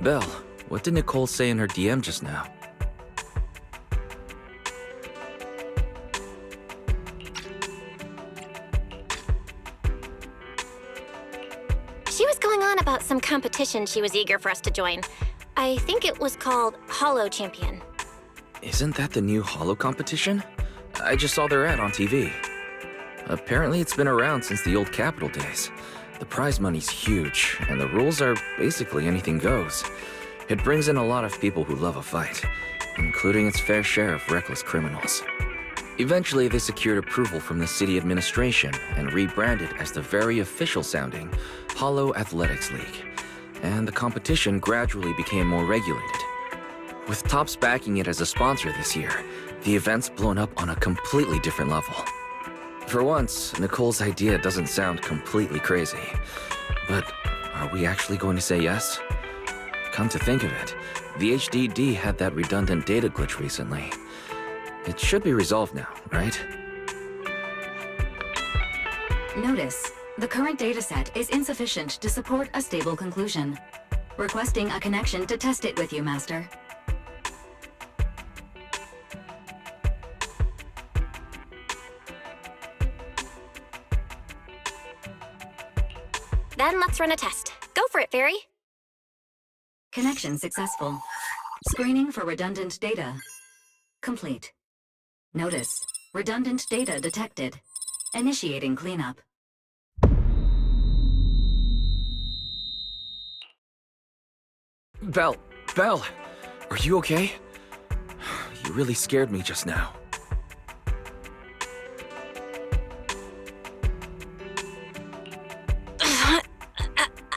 Belle, what did Nicole say in her DM just now? She was going on about some competition she was eager for us to join. I think it was called Hollow Champion. Isn't that the new Hollow competition? I just saw their ad on TV. Apparently it's been around since the old Capital days. The prize money's huge, and the rules are basically anything goes. It brings in a lot of people who love a fight, including its fair share of reckless criminals. Eventually, they secured approval from the city administration and rebranded as the very official-sounding Hollow Athletics League, and the competition gradually became more regulated. With Topps backing it as a sponsor this year, the event's blown up on a completely different level. For once, Nicole's idea doesn't sound completely crazy. But are we actually going to say yes? Come to think of it, the HDD had that redundant data glitch recently. It should be resolved now, right? Notice, the current dataset is insufficient to support a stable conclusion. Requesting a connection to test it with you, Master. Then let's run a test. Go for it, Fairy. Connection successful. Screening for redundant data. Complete. Notice, redundant data detected. Initiating cleanup. Belle, are you okay? You really scared me just now.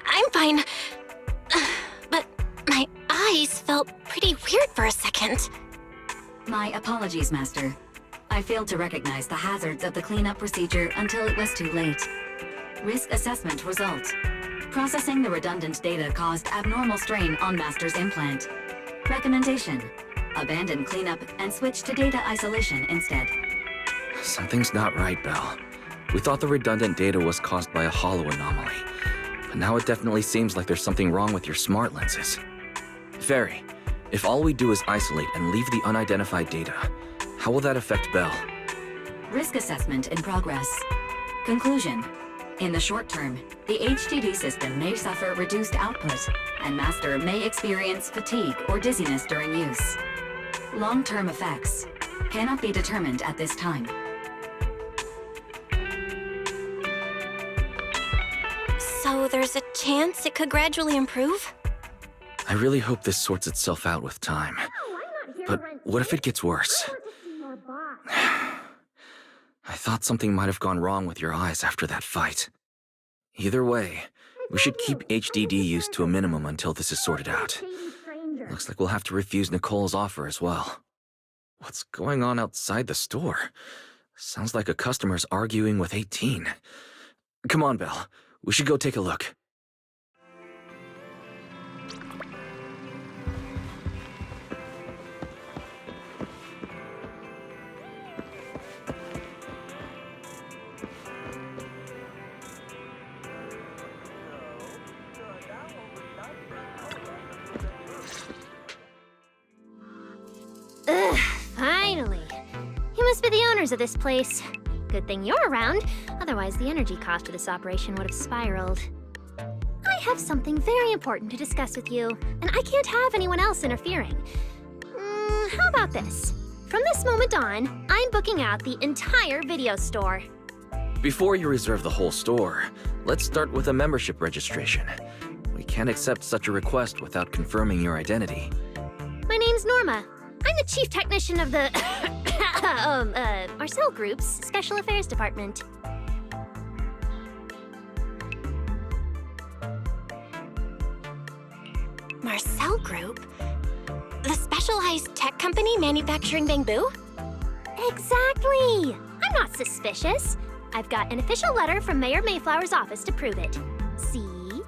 I'm fine. But my eyes felt pretty weird for a second. My apologies, Master. I failed to recognize the hazards of the cleanup procedure until it was too late. Risk assessment result. Processing the redundant data caused abnormal strain on Master's implant. Recommendation: abandon cleanup and switch to data isolation instead. Something's not right, Belle. We thought the redundant data was caused by a hollow anomaly, but now it definitely seems like there's something wrong with your smart lenses. Fairy, if all we do is isolate and leave the unidentified data, how will that affect Belle? Risk assessment in progress. Conclusion: in the short term, the HDD system may suffer reduced output, and Master may experience fatigue or dizziness during use. Long-term effects cannot be determined at this time. So there's a chance it could gradually improve? I really hope this sorts itself out with time. But what if it gets worse? I thought something might have gone wrong with your eyes after that fight. Either way, we should keep HDD use to a minimum until this is sorted out. Looks like we'll have to refuse Nicole's offer as well. What's going on outside the store? Sounds like a customer's arguing with 18. Come on, Belle. We should go take a look. Ugh, finally. You must be the owners of this place. Good thing you're around, otherwise the energy cost of this operation would have spiraled. I have something very important to discuss with you, and I can't have anyone else interfering. How about this? From this moment on, I'm booking out the entire video store. Before you reserve the whole store, let's start with a membership registration. We can't accept such a request without confirming your identity. My name's Norma. I'm the chief technician of the Marcel Group's Special Affairs Department. Marcel Group? The specialized tech company manufacturing bamboo? Exactly! I'm not suspicious. I've got an official letter from Mayor Mayflower's office to prove it. See?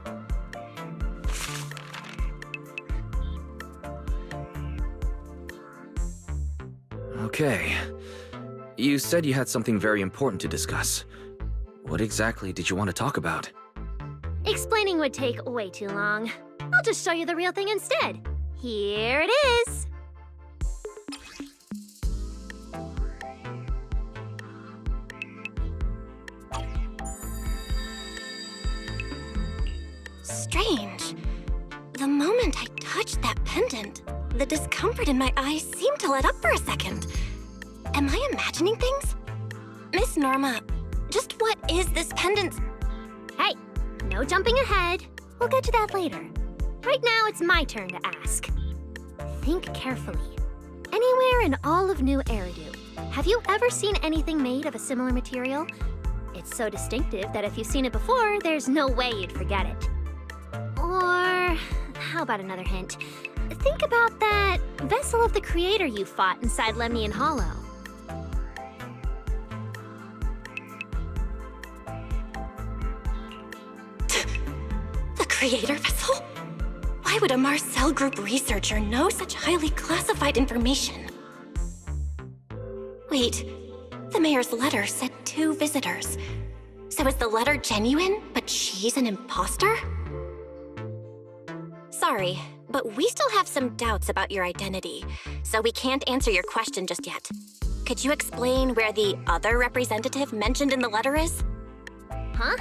Okay. You said you had something very important to discuss. What exactly did you want to talk about? Explaining would take way too long. I'll just show you the real thing instead. Here it is. Strange. The moment I touched that pendant, the discomfort in my eyes seemed to let up for a second. Am I imagining things? Miss Norma, just what is this pendant? Hey, no jumping ahead. We'll get to that later. Right now, it's my turn to ask. Think carefully. Anywhere in all of New Eridu, have you ever seen anything made of a similar material? It's so distinctive that if you've seen it before, there's no way you'd forget it. Or, how about another hint? Think about that vessel of the Creator you fought inside Lemnian Hollow. The Creator vessel? Why would a Marcel Group researcher know such highly classified information? Wait, the mayor's letter said 2 visitors. So is the letter genuine, but she's an imposter? Sorry, but we still have some doubts about your identity, so we can't answer your question just yet. Could you explain where the other representative mentioned in the letter is? Huh?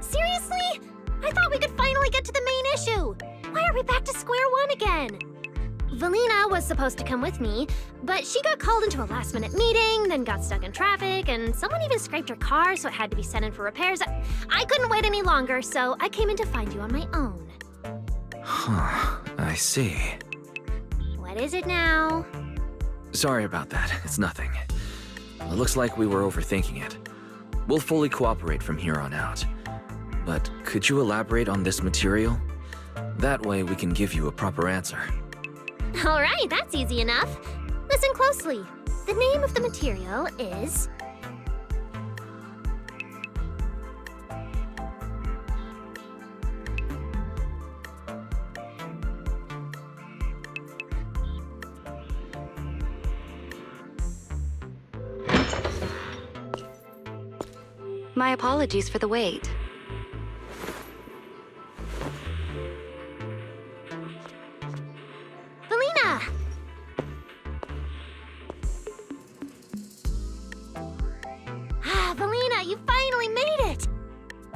Seriously? I thought we could finally get to the main issue. Why are we back to square one again? Valina was supposed to come with me, but she got called into a last-minute meeting, then got stuck in traffic, and someone even scraped her car, so it had to be sent in for repairs. I couldn't wait any longer, so I came in to find you on my own. Huh, I see. What is it now? Sorry about that, it's nothing. It looks like we were overthinking it. We'll fully cooperate from here on out. But could you elaborate on this material? That way we can give you a proper answer. All right, that's easy enough. Listen closely. The name of the material is... My apologies for the wait. Valina! Ah, Valina, you finally made it!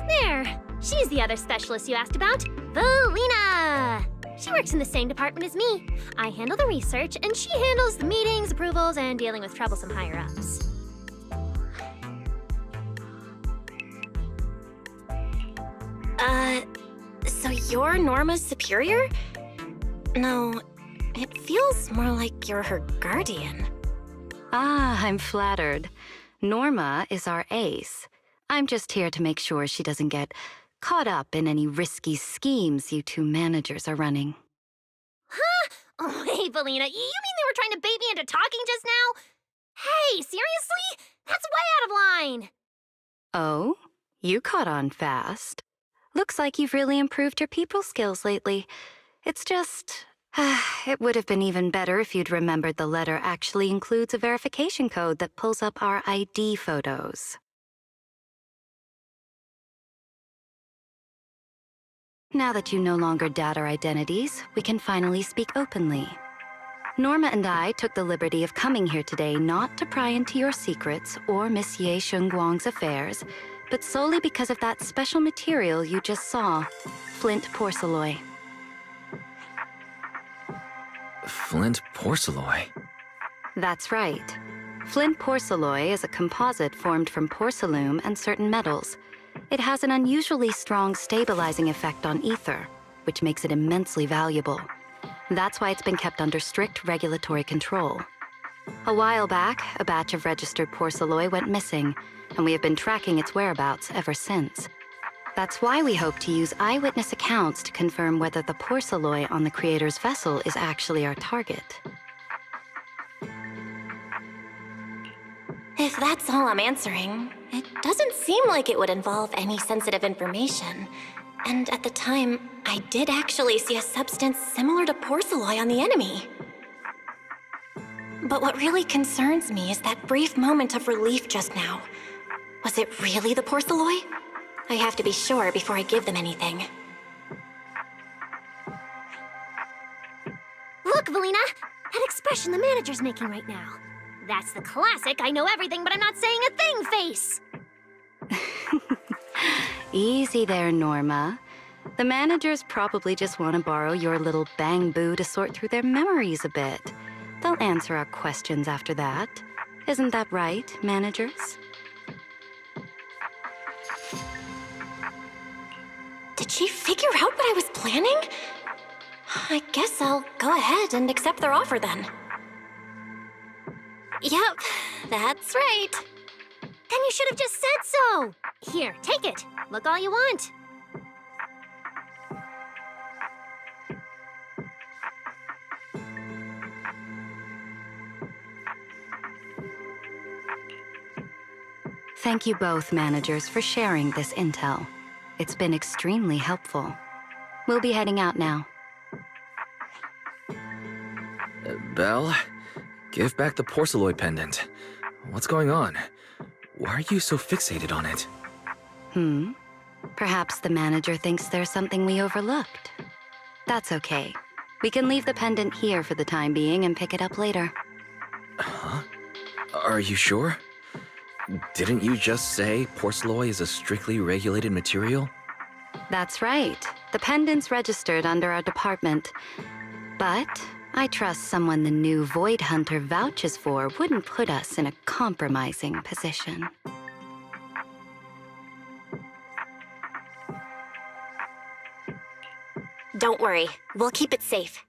There, she's the other specialist you asked about. Valina! She works in the same department as me. I handle the research, and she handles the meetings, approvals, and dealing with troublesome higher-ups. So you're Norma's superior? No, it feels more like you're her guardian. Ah, I'm flattered. Norma is our ace. I'm just here to make sure she doesn't get caught up in any risky schemes you 2 managers are running. Huh? Oh, hey, Valina, you mean they were trying to bait me into talking just now? Hey, seriously? That's way out of line! Oh? You caught on fast. Looks like you've really improved your people skills lately. It's just... it would have been even better if you'd remembered the letter actually includes a verification code that pulls up our ID photos. Now that you no longer doubt our identities, we can finally speak openly. Norma and I took the liberty of coming here today not to pry into your secrets or Miss Ye Shengguang's affairs, but solely because of that special material you just saw, flint porcelloi. Flint porcelloi? That's right. Flint porcelloi is a composite formed from porcelain and certain metals. It has an unusually strong stabilizing effect on ether, which makes it immensely valuable. That's why it's been kept under strict regulatory control. A while back, a batch of registered porcelloi went missing, and we have been tracking its whereabouts ever since. That's why we hope to use eyewitness accounts to confirm whether the porcelloi on the Creator's vessel is actually our target. If that's all I'm answering, it doesn't seem like it would involve any sensitive information. And at the time, I did actually see a substance similar to porcelloi on the enemy. But what really concerns me is that brief moment of relief just now. Was it really the porcelloi? I have to be sure before I give them anything. Look, Valina! That expression the manager's making right now. That's the classic I know everything but I'm not saying a thing face! Easy there, Norma. The managers probably just want to borrow your little bang-boo to sort through their memories a bit. They'll answer our questions after that. Isn't that right, managers? Did she figure out what I was planning? I guess I'll go ahead and accept their offer then. Yep, that's right. Then you should have just said so! Here, take it. Look all you want. Thank you both, managers, for sharing this intel. It's been extremely helpful. We'll be heading out now. Belle, give back the porceloid pendant. What's going on? Why are you so fixated on it? Perhaps the manager thinks there's something we overlooked. That's okay. We can leave the pendant here for the time being and pick it up later. Huh? Are you sure? Didn't you just say porceloid is a strictly regulated material? That's right. The pendant's registered under our department. But I trust someone the new Void Hunter vouches for wouldn't put us in a compromising position. Don't worry, we'll keep it safe.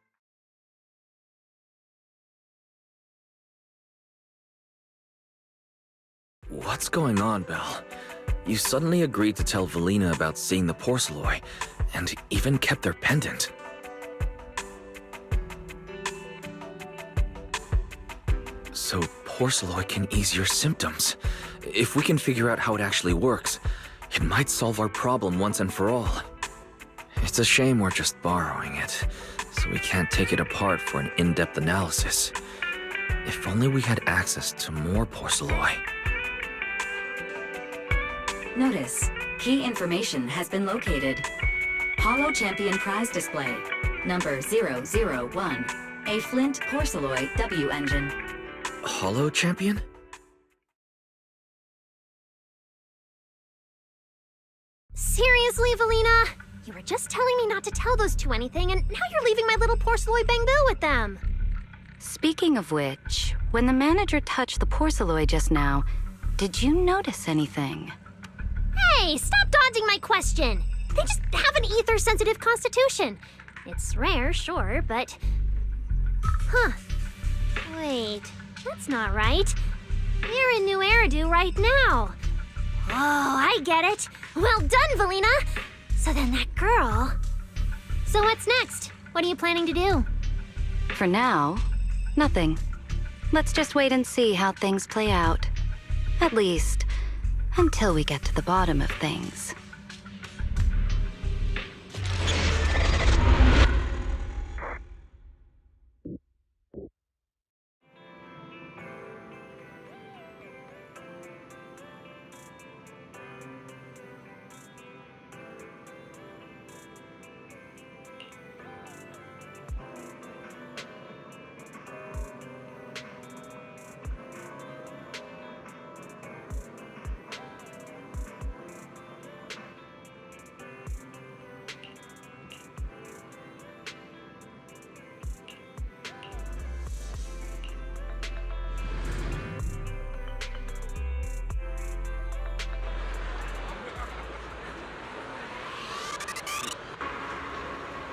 What's going on, Belle? You suddenly agreed to tell Valina about seeing the porceloid, and even kept their pendant. So porceloid can ease your symptoms. If we can figure out how it actually works, it might solve our problem once and for all. It's a shame we're just borrowing it, so we can't take it apart for an in-depth analysis. If only we had access to more porceloid. Notice, key information has been located. Holo Champion prize display, number 001, a Flint Porceloid W engine. Holo Champion? Seriously, Valina? You were just telling me not to tell those two anything, and now you're leaving my little porceloid bang-boo with them. Speaking of which, when the manager touched the porceloid just now, did you notice anything? Hey, stop dodging my question! They just have an ether-sensitive constitution. It's rare, sure, but... Huh. Wait, that's not right. We're in New Eridu right now. Oh, I get it. Well done, Valina! So then that girl... So what's next? What are you planning to do? For now, nothing. Let's just wait and see how things play out. At least, until we get to the bottom of things.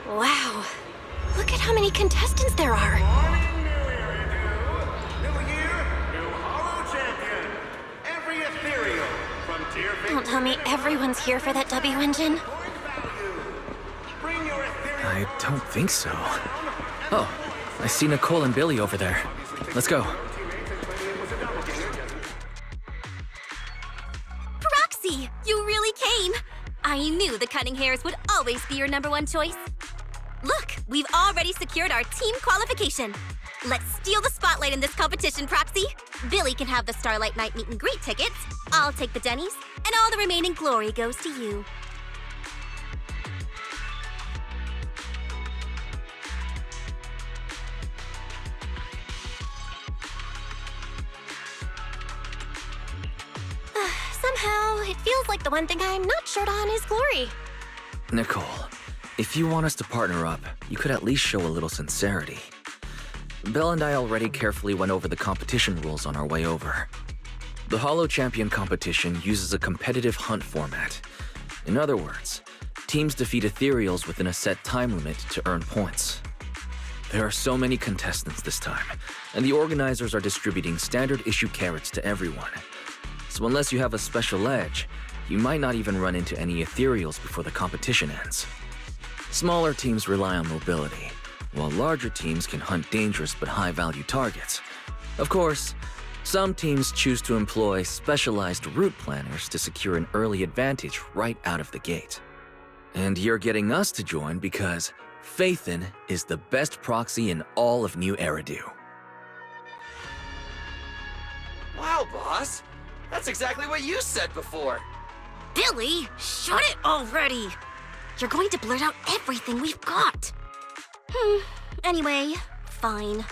Wow. Look at how many contestants there are. Morning, New Eridan. New year, new Holo Champion. Every ethereal, from tier 15 Don't tell me everyone's here for that W engine. point value. Bring your ethereal. I don't think so. Oh, I see Nicole and Billy over there. Let's go. Proxy, you really came. I knew the cutting hairs would always be your #1 choice. Look, we've already secured our team qualification. Let's steal the spotlight in this competition, Proxy. Billy can have the Starlight Night meet and greet tickets. I'll take the Denny's, and all the remaining glory goes to you. it feels like the one thing I'm not short on is glory. Nicole, if you want us to partner up, you could at least show a little sincerity. Belle and I already carefully went over the competition rules on our way over. The Hollow Champion competition uses a competitive hunt format. In other words, teams defeat ethereals within a set time limit to earn points. There are so many contestants this time, and the organizers are distributing standard issue carrots to everyone. So unless you have a special edge, you might not even run into any ethereals before the competition ends. Smaller teams rely on mobility, while larger teams can hunt dangerous but high-value targets. Of course, some teams choose to employ specialized route planners to secure an early advantage right out of the gate. And you're getting us to join because Phaethon is the best proxy in all of New Eridu. Wow, boss. That's exactly what you said before. Billy, shut it already! You're going to blurt out everything we've got. Anyway, fine.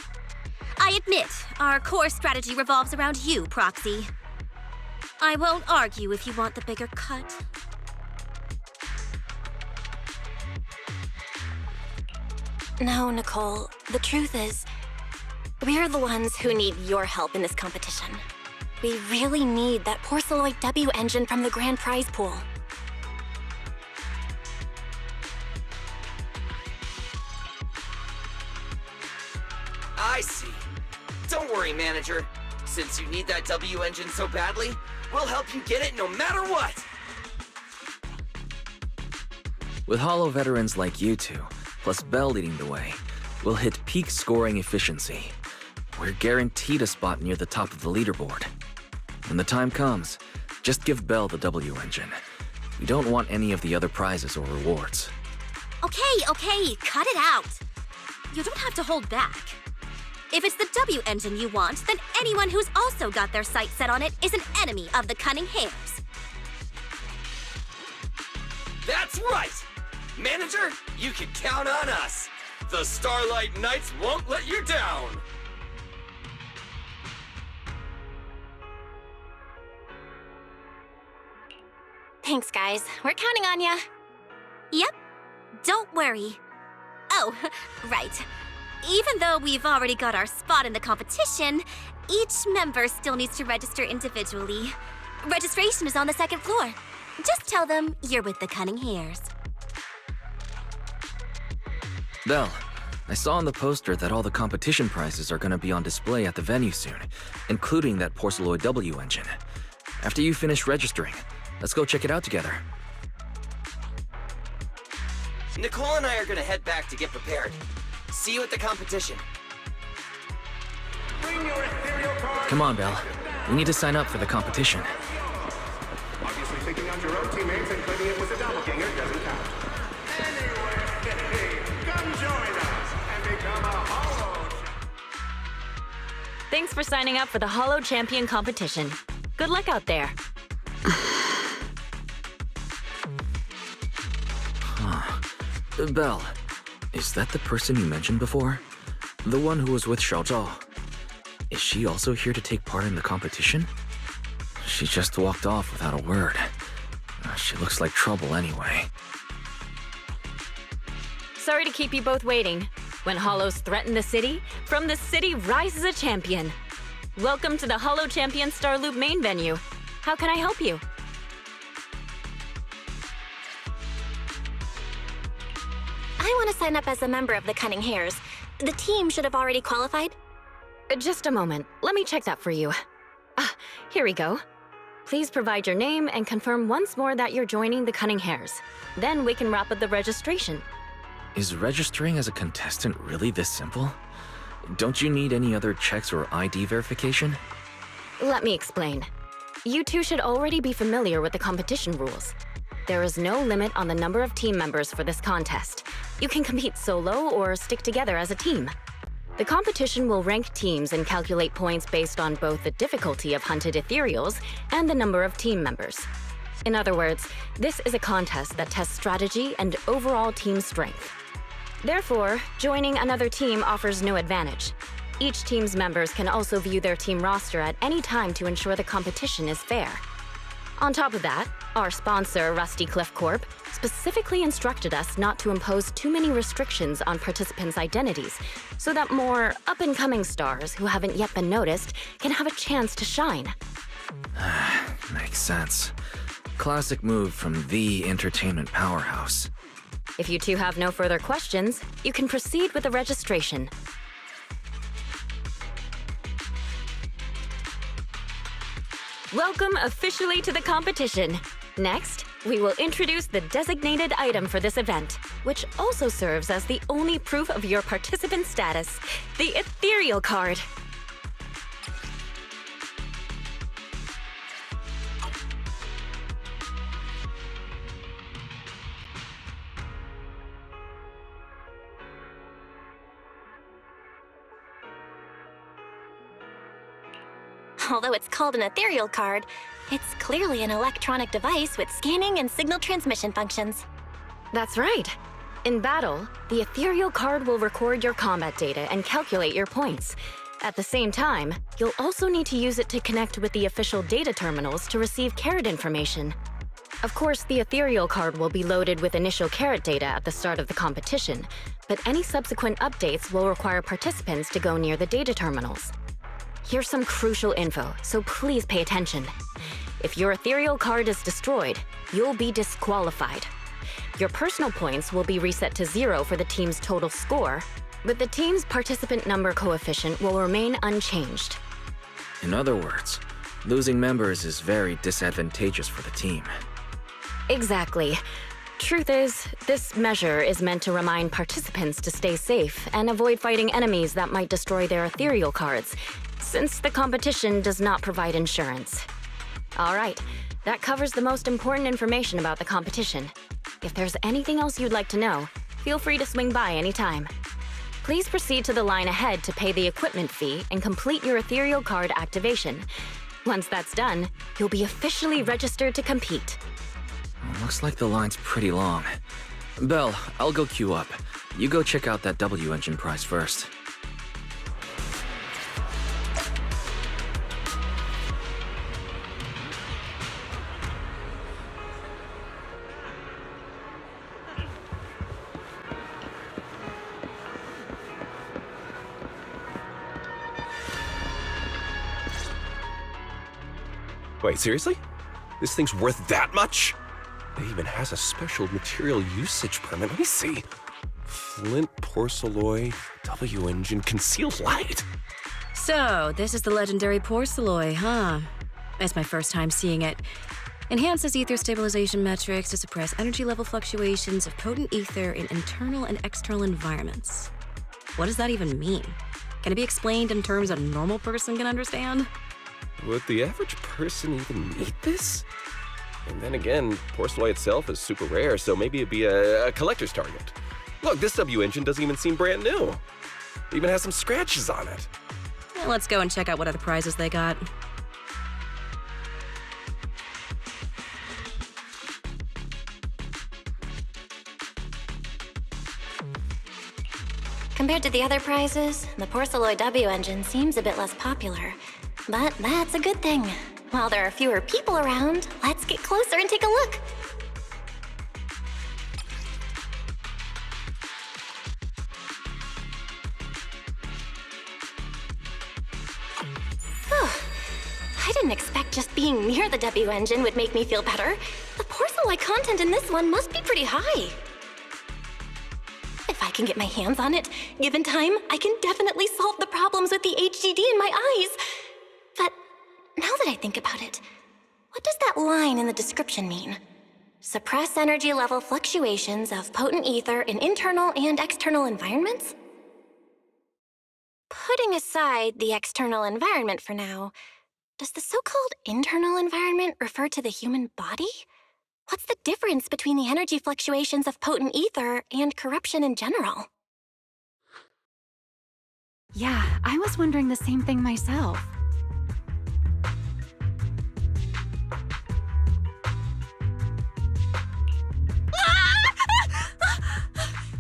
I admit, our core strategy revolves around you, Proxy. I won't argue if you want the bigger cut. No, Nicole. The truth is, we're the ones who need your help in this competition. We really need that Porceloid W engine from the grand prize pool. I see. Don't worry, manager. Since you need that W engine so badly, we'll help you get it no matter what! With Hollow veterans like you two, plus Belle leading the way, we'll hit peak scoring efficiency. We're guaranteed a spot near the top of the leaderboard. When the time comes, just give Belle the W engine. We don't want any of the other prizes or rewards. Okay, cut it out. You don't have to hold back. If it's the W engine you want, then anyone who's also got their sights set on it is an enemy of the Cunning Hares. That's right! Manager, you can count on us! The Starlight Knights won't let you down! Thanks, guys. We're counting on ya. Yep. Don't worry. Oh, right. Even though we've already got our spot in the competition, each member still needs to register individually. Registration is on the second floor. Just tell them you're with the Cunning Hares. Belle, I saw on the poster that all the competition prizes are gonna be on display at the venue soon, including that Porceloid W engine. After you finish registering, let's go check it out together. Nicole and I are gonna head back to get prepared. See you at the competition. Bring your ethereal card. Come on, Belle. We need to sign up for the competition. Obviously, taking out your own teammates and putting it with a doppelganger doesn't count. Anyway, come join us and become a Hollow. Thanks for signing up for the Hollow Champion competition. Good luck out there. Belle, is that the person you mentioned before? The one who was with Xiao Zhao? Is she also here to take part in the competition? She just walked off without a word. She looks like trouble anyway. Sorry to keep you both waiting. When Hollows threaten the city, from the city rises a champion. Welcome to the Hollow Champion Starloop main venue. How can I help you? I want to sign up as a member of the Cunning Hares. The team should have already qualified. Just a moment. Let me check that for you. Here we go. Please provide your name and confirm once more that you're joining the Cunning Hares. Then we can wrap up the registration. Is registering as a contestant really this simple? Don't you need any other checks or ID verification? Let me explain. You two should already be familiar with the competition rules. There is no limit on the number of team members for this contest. You can compete solo or stick together as a team. The competition will rank teams and calculate points based on both the difficulty of hunted ethereals and the number of team members. In other words, this is a contest that tests strategy and overall team strength. Therefore, joining another team offers no advantage. Each team's members can also view their team roster at any time to ensure the competition is fair. On top of that, our sponsor, Rusty Cliff Corp., specifically instructed us not to impose too many restrictions on participants' identities, so that more up-and-coming stars who haven't yet been noticed can have a chance to shine. Makes sense. Classic move from the entertainment powerhouse. If you two have no further questions, you can proceed with the registration. Welcome officially to the competition. Next, we will introduce the designated item for this event, which also serves as the only proof of your participant status, the ethereal card. Although it's called an ethereal card, it's clearly an electronic device with scanning and signal transmission functions. That's right. In battle, the ethereal card will record your combat data and calculate your points. At the same time, you'll also need to use it to connect with the official data terminals to receive carrot information. Of course, the ethereal card will be loaded with initial carrot data at the start of the competition, but any subsequent updates will require participants to go near the data terminals. Here's some crucial info, so please pay attention. If your ethereal card is destroyed, you'll be disqualified. Your personal points will be reset to 0 for the team's total score, but the team's participant number coefficient will remain unchanged. In other words, losing members is very disadvantageous for the team. Exactly. Truth is, this measure is meant to remind participants to stay safe and avoid fighting enemies that might destroy their ethereal cards, since the competition does not provide insurance. All right, that covers the most important information about the competition. If there's anything else you'd like to know, feel free to swing by anytime. Please proceed to the line ahead to pay the equipment fee and complete your ethereal card activation. Once that's done, you'll be officially registered to compete. Looks like the line's pretty long. Belle, I'll go queue up. You go check out that W engine prize first. Wait, seriously? This thing's worth that much? It even has a special material usage permit. Let me see. Flint porcelloy, W engine, concealed light. So, this is the legendary porcelloy, huh? It's my first time seeing it. Enhances ether stabilization metrics to suppress energy level fluctuations of potent ether in internal and external environments. What does that even mean? Can it be explained in terms a normal person can understand? Would the average person even need this? And then again, porcelloy itself is super rare, so maybe it'd be a collector's target. Look, this W engine doesn't even seem brand new. It even has some scratches on it. Well, let's go and check out what other prizes they got. Compared to the other prizes, the porcelloy W engine seems a bit less popular. But that's a good thing. While there are fewer people around, let's get closer and take a look. Whew. I didn't expect just being near the W engine would make me feel better. The porcelloy content in this one must be pretty high. If I can get my hands on it, given time, I can definitely solve the problems with the HDD in my eyes. But now that I think about it, what does that line in the description mean? Suppress energy level fluctuations of potent ether in internal and external environments? Putting aside the external environment for now, does the so-called internal environment refer to the human body? What's the difference between the energy fluctuations of potent ether and corruption in general? Yeah, I was wondering the same thing myself.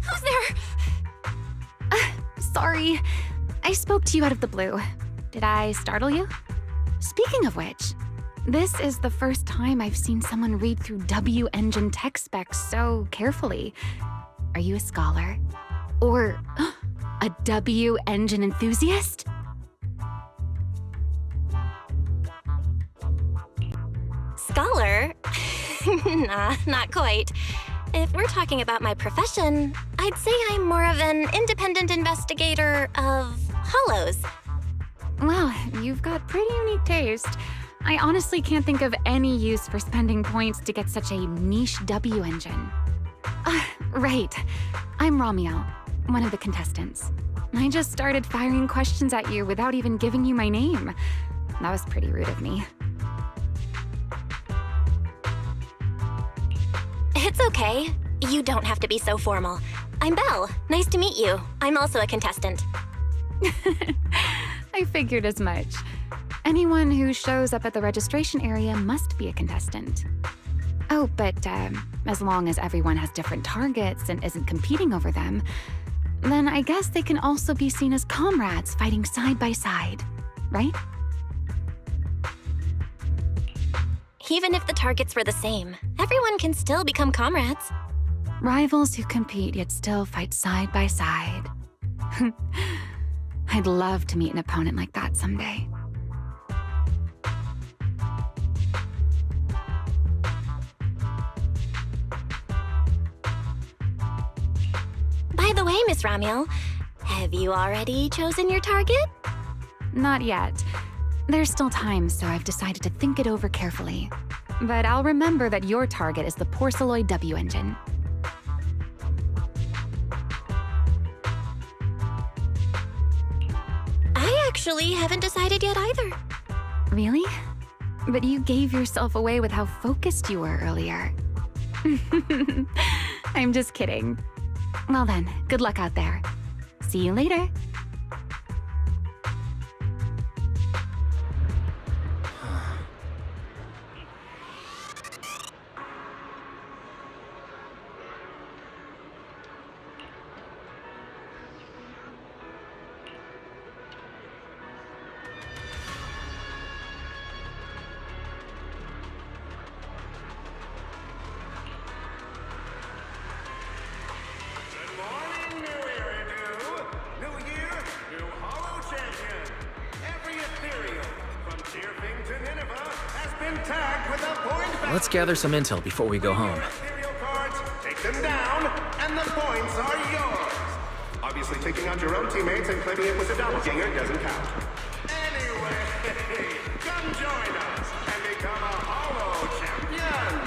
Who's there? Sorry, I spoke to you out of the blue. Did I startle you? Speaking of which, This is the first time I've seen someone read through W engine tech specs so carefully. Are you a scholar? Or a W engine enthusiast? Scholar? Nah, not quite. If we're talking about my profession, I'd say I'm more of an independent investigator of hollows. Well, you've got pretty unique taste. I honestly can't think of any use for spending points to get such a niche W engine. Right. I'm Ramiel, one of the contestants. I just started firing questions at you without even giving you my name. That was pretty rude of me. It's okay. You don't have to be so formal. I'm Belle. Nice to meet you. I'm also a contestant. I figured as much. Anyone who shows up at the registration area must be a contestant. Oh, but as long as everyone has different targets and isn't competing over them, then I guess they can also be seen as comrades fighting side by side, right? Even if the targets were the same, everyone can still become comrades. Rivals who compete yet still fight side by side. I'd love to meet an opponent like that someday. By the way, Miss Ramiel, have you already chosen your target? Not yet. There's still time, so I've decided to think it over carefully. But I'll remember that your target is the Porceloid W engine. I actually haven't decided yet either. Really? But you gave yourself away with how focused you were earlier. I'm just kidding. Well then, good luck out there. See you later. Let's gather some intel before we go home. Take them down, and the points are yours. Obviously, taking out your own teammates and claiming it was a doppelganger doesn't count. Anyway, come join us and become a Hollow champion.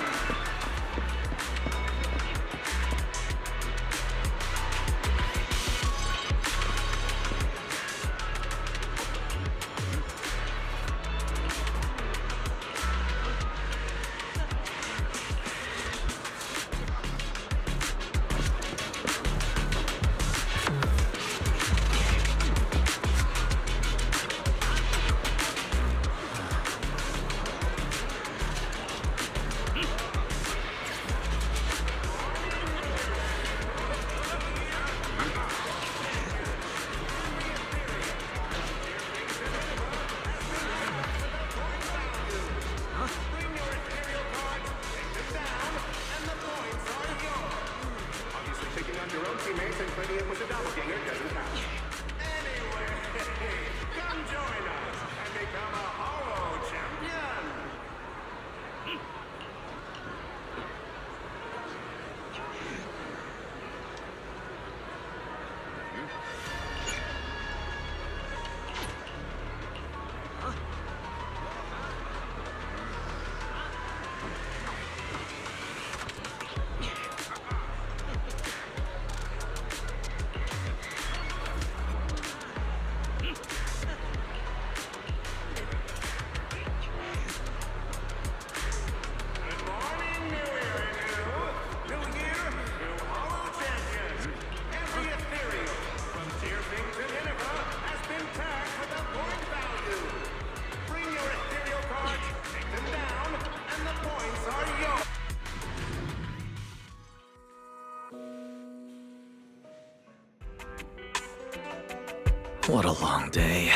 What a long day.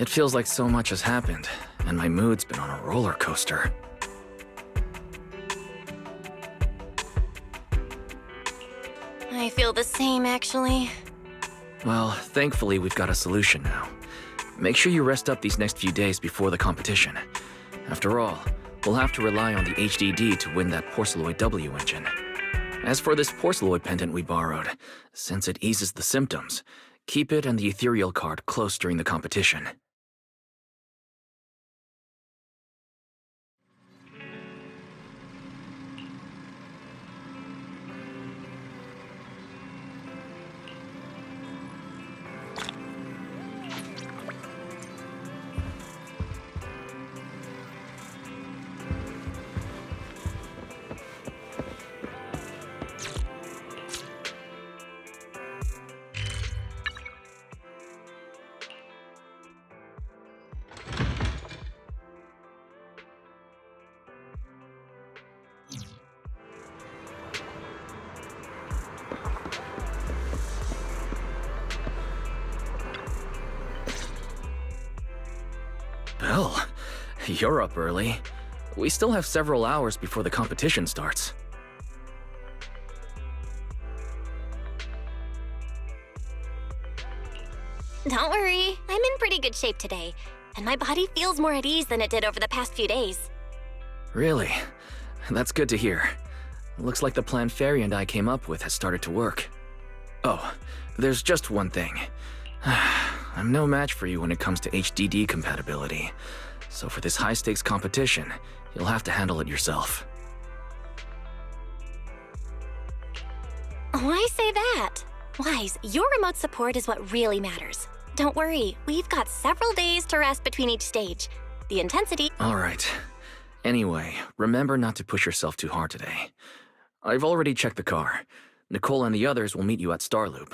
It feels like so much has happened, and my mood's been on a roller coaster. I feel the same, actually. Well, thankfully we've got a solution now. Make sure you rest up these next few days before the competition. After all, we'll have to rely on the HDD to win that Porceloid W engine. As for this Porceloid pendant we borrowed, since it eases the symptoms, keep it and the ethereal card close during the competition. Belle, you're up early. We still have several hours before the competition starts. Don't worry, I'm in pretty good shape today, and my body feels more at ease than it did over the past few days. Really? That's good to hear. Looks like the plan Fairy and I came up with has started to work. Oh, there's just one thing. I'm no match for you when it comes to HDD compatibility, so for this high-stakes competition, you'll have to handle it yourself. Why say that? Wise, your remote support is what really matters. Don't worry, we've got several days to rest between each stage. The intensity— All right. Anyway, remember not to push yourself too hard today. I've already checked the car. Nicole and the others will meet you at Starloop.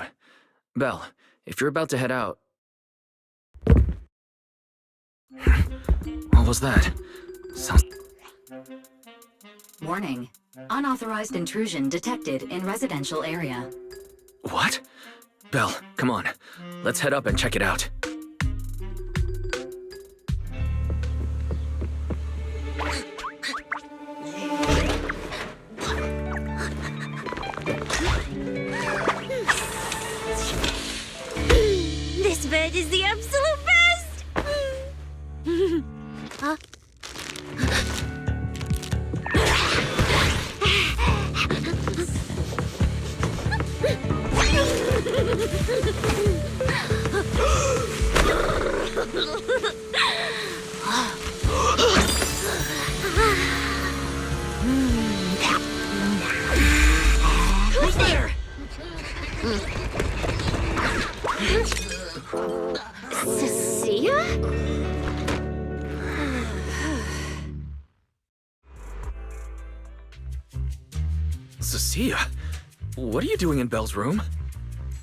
Belle, if you're about to head out— What was that? Sounds— Warning. Unauthorized intrusion detected in residential area. What? Belle, come on. Let's head up and check it out. This bed is the absolute best! Huh? Who's there? Cecilia? Cecilia? What are you doing in Belle's room?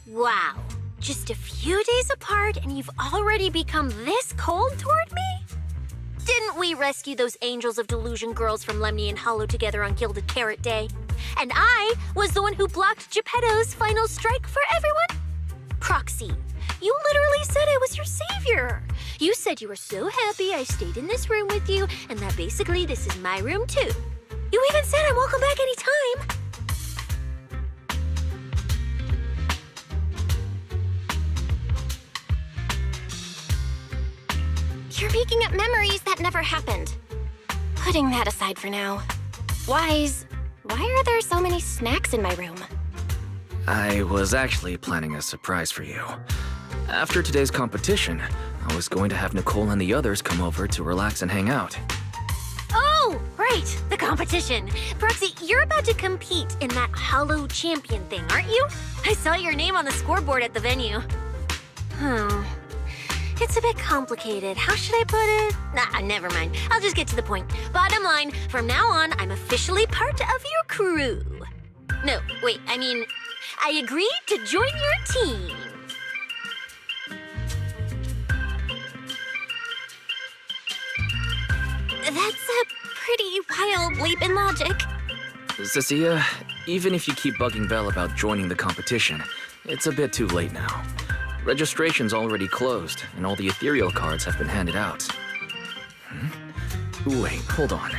Wow. Just a few days apart and you've already become this cold toward me? Didn't we rescue those Angels of Delusion girls from Lemny and Hollow together on Gilded Carrot Day? And I was the one who blocked Geppetto's final strike for everyone? Proxy, you literally said I was your savior. You said you were so happy I stayed in this room with you and that basically this is my room too. You even said I'm welcome back anytime. You're making up memories that never happened. Putting that aside for now. Wise, why are there so many snacks in my room? I was actually planning a surprise for you. After today's competition, I was going to have Nicole and the others come over to relax and hang out. Oh, right, the competition. Proxy, you're about to compete in that Hollow Champion thing, aren't you? I saw your name on the scoreboard at the venue. It's a bit complicated. How should I put it? Nah, never mind. I'll just get to the point. Bottom line, from now on, I'm officially part of your crew. No, wait, I mean, I agreed to join your team. That's a pretty wild leap in logic. Cecilia, even if you keep bugging Belle about joining the competition, it's a bit too late now. Registration's already closed, and all the ethereal cards have been handed out. Wait, hold on.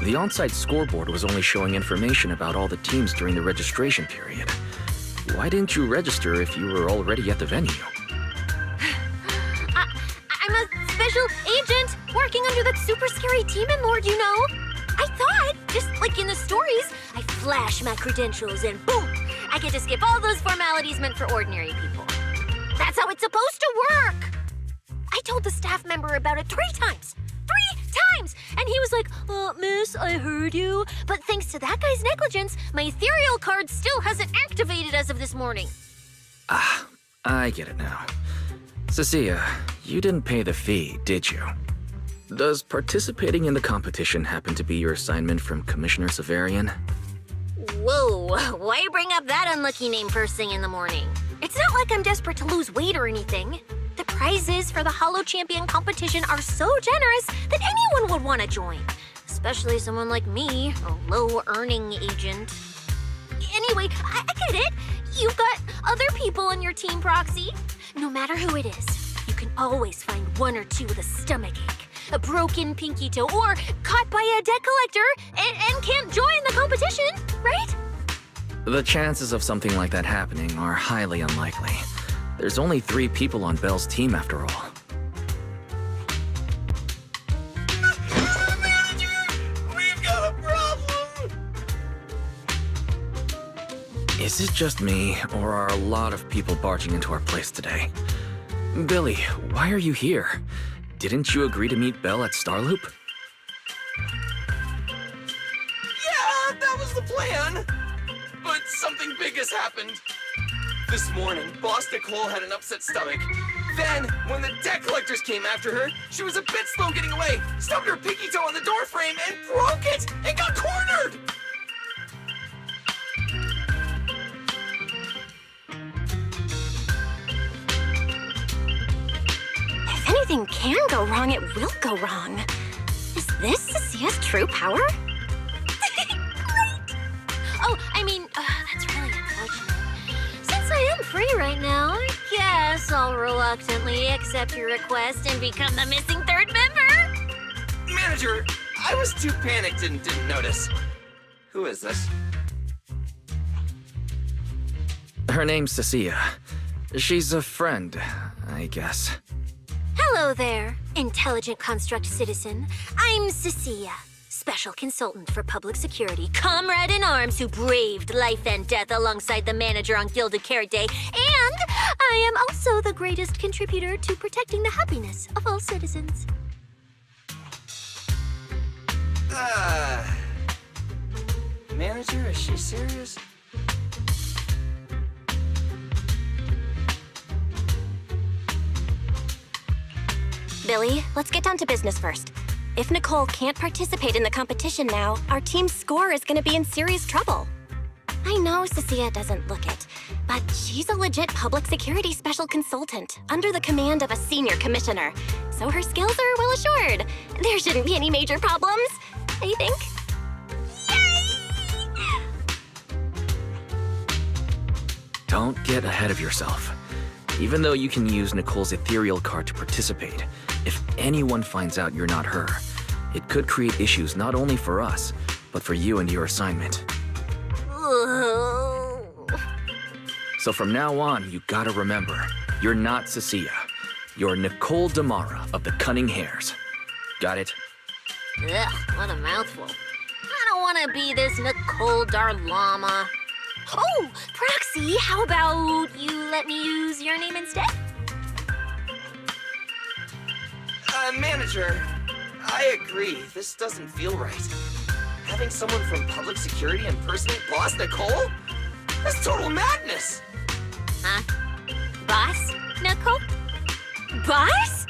The on-site scoreboard was only showing information about all the teams during the registration period. Why didn't you register if you were already at the venue? I'm a special agent working under that super scary demon lord, you know. I thought, just like in the stories, I flash my credentials and boom, I get to skip all those formalities meant for ordinary people. That's how it's supposed to work. I told the staff member about it 3 times. 3 times! And he was like, miss, I heard you. But thanks to that guy's negligence, my ethereal card still hasn't activated as of this morning. Ah, I get it now. Cecilia, you didn't pay the fee, did you? Does participating in the competition happen to be your assignment from Commissioner Severian? Whoa, why bring up that unlucky name first thing in the morning? It's not like I'm desperate to lose weight or anything. The prizes for the Hollow Champion competition are so generous that anyone would want to join. Especially someone like me, a low-earning agent. Anyway, I get it. You've got other people on your team, Proxy. No matter who it is, you can always find 1 or 2 with a stomachache, a broken pinky toe, or caught by a debt collector and can't join the competition, right? The chances of something like that happening are highly unlikely. There's only 3 people on Belle's team after all. Manager! We've got a problem! Is it just me, or are a lot of people barging into our place today? Billy, why are you here? Didn't you agree to meet Belle at Starloop? Yeah, that was the plan! But something big has happened. This morning, Boss Nicole had an upset stomach. Then, when the debt collectors came after her, she was a bit slow getting away, stubbed her pinky toe on the door frame, and broke it, and got cornered! If anything can go wrong, it will go wrong. Is this Cecia's true power? Great! Oh, I mean, that's really unfortunate. Since I am free right now, I guess I'll reluctantly accept your request and become the missing 3rd member. Manager, I was too panicked and didn't notice. Who is this? Her name's Cecilia. She's a friend, I guess. Hello there, intelligent construct citizen. I'm Cecilia, special consultant for public security, comrade in arms who braved life and death alongside the manager on Gilded Carrot Day, and I am also the greatest contributor to protecting the happiness of all citizens. Manager, is she serious? Billy, let's get down to business first. If Nicole can't participate in the competition now, our team's score is going to be in serious trouble. I know Cecilia doesn't look it, but she's a legit public security special consultant under the command of a senior commissioner, so her skills are well assured. There shouldn't be any major problems, I think. Don't get ahead of yourself. Even though you can use Nicole's ethereal card to participate, if anyone finds out you're not her, it could create issues not only for us, but for you and your assignment. So from now on, you gotta remember, you're not Cecilia. You're Nicole Damara of the Cunning Hares. Got it? Ugh, what a mouthful. I don't want to be this Nicole Darlama. Oh, Proxy, how about you let me use your name instead? Manager, I agree. This doesn't feel right. Having someone from public security impersonate Boss Nicole? That's total madness! Huh? Boss, Nicole? Boss?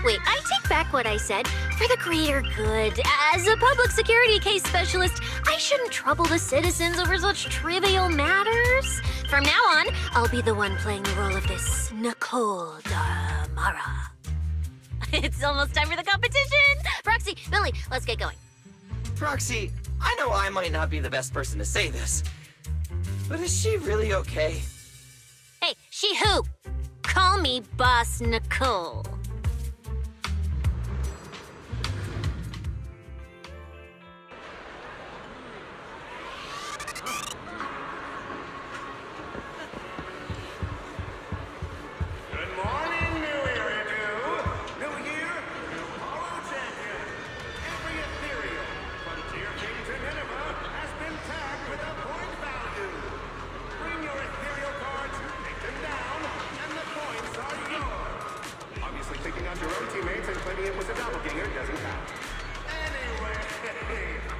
Wait, I take back what I said. For the greater good, as a public security case specialist, I shouldn't trouble the citizens over such trivial matters. From now on, I'll be the one playing the role of this Nicole Damara. It's almost time for the competition! Proxy, Billy, let's get going. Proxy, I know I might not be the best person to say this, but is she really okay? Hey, She who? Call me Boss Nicole. Good morning, New Eridan. New year, new Hollow champion. Every ethereal frontier king to Nineveh has been tagged with a point value. Bring your ethereal cards, take them down, and the points are yours. Obviously, taking out your own teammates and claiming it was a doppelganger doesn't count. Anyway,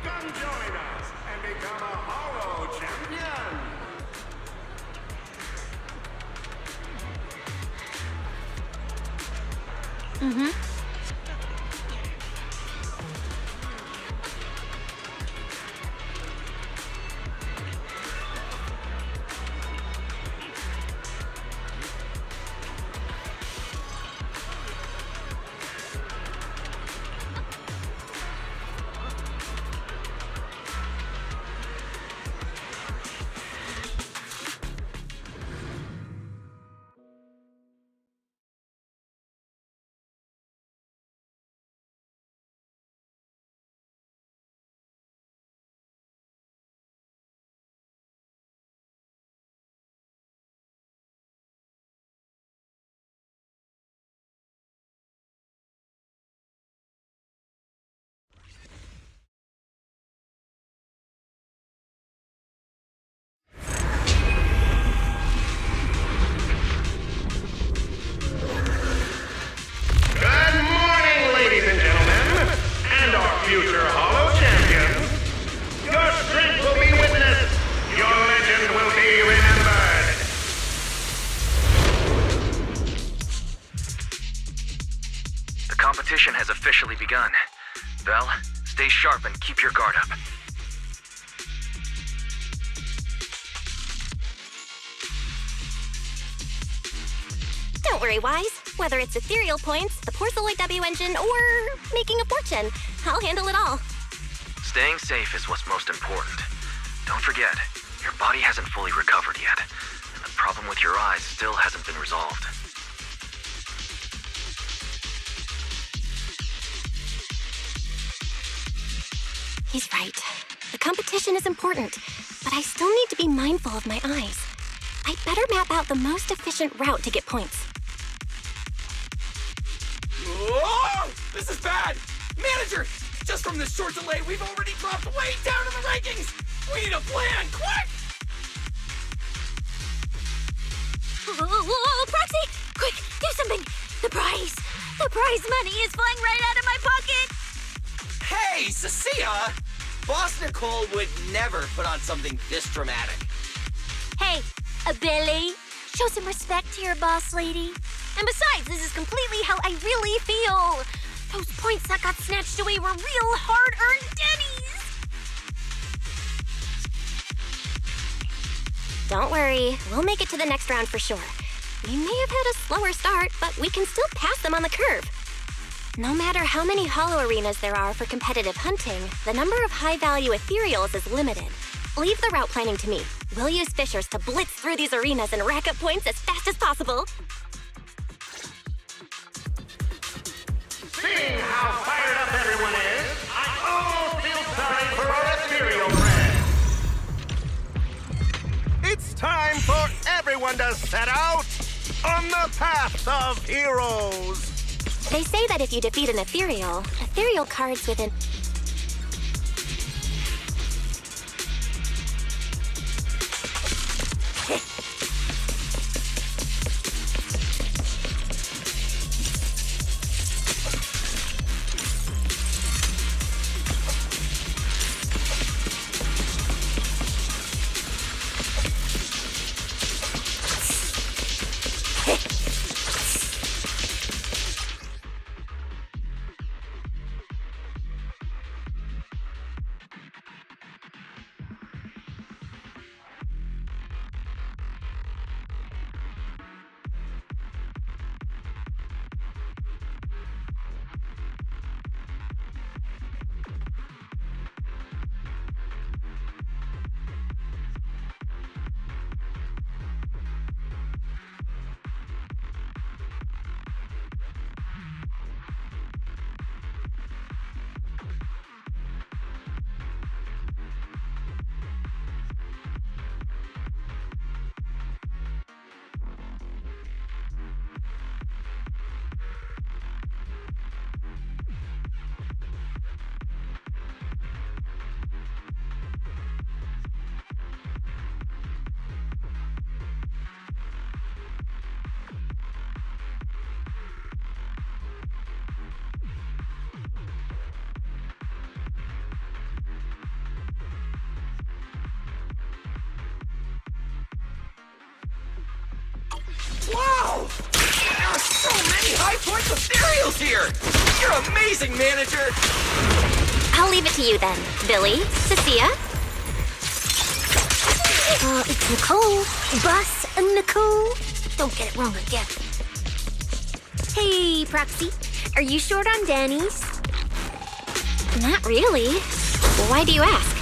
come join us and become a Hollow champion. Good morning, ladies and gentlemen, and our future Hollow champions. Your strength will be witnessed. Your legend will be remembered. The competition has officially begun. Vel, stay sharp and keep your guard up. Don't worry, Wise. Whether it's ethereal points, the Porceloid W engine, or making a fortune, I'll handle it all. Staying safe is what's most important. Don't forget, your body hasn't fully recovered yet, and the problem with your eyes still hasn't been resolved. He's right. The competition is important, but I still need to be mindful of my eyes. I'd better map out the most efficient route to get points. Oh, this is bad! Manager! Just from this short delay, we've already dropped way down in the rankings! We need a plan, quick! Whoa, Proxy! Quick, do something! The prize money is flying right out of my pocket! Hey, Cecilia! Boss Nicole would never put on something this dramatic. Hey, Billy, show some respect to your boss lady. And besides, this is completely how I really feel. Those points that got snatched away were real hard-earned dennies. Don't worry, we'll make it to the next round for sure. We may have had a slower start, but we can still pass them on the curve. No matter how many hollow arenas there are for competitive hunting, the number of high-value ethereals is limited. Leave the route planning to me. We'll use fishers to blitz through these arenas and rack up points as fast as possible. Seeing how fired up everyone is, I almost feel sorry for our ethereal friends. It's time for everyone to set out on the path of heroes. They say that if you defeat an ethereal cards within... deployed some ethereals here! You're amazing, manager! I'll leave it to you then, Billy, Cecilia. It's Nicole. Bus and Nicole. Don't get it wrong again. Hey, Proxy. Are you short on Danny's? Not really. Why do you ask?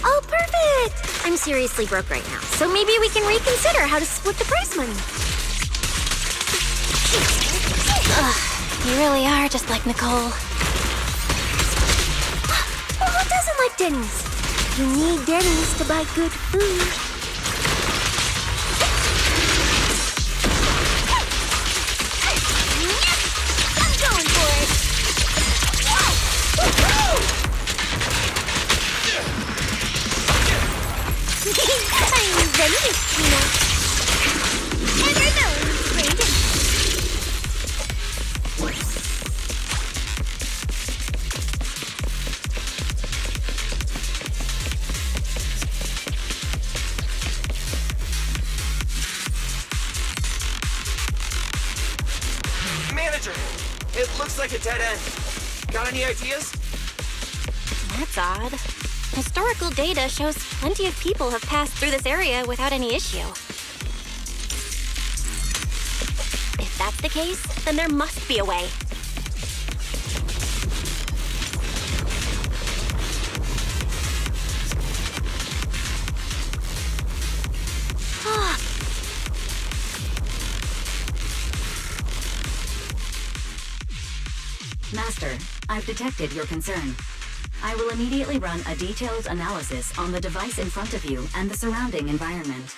Oh, perfect! I'm seriously broke right now, so maybe we can reconsider how to split the prize money. You really are just like Nicole. Well, who doesn't like Denny's? You need Denny's to buy good food. I'm going for it. I'm Denny's, you know. Everyone's great. Manager, it looks like a dead end. Got any ideas? That's odd. Historical data shows plenty of people have passed through this area without any issue. If that's the case, then there must be a way. Master, I've detected your concern. I will immediately run a detailed analysis on the device in front of you and the surrounding environment.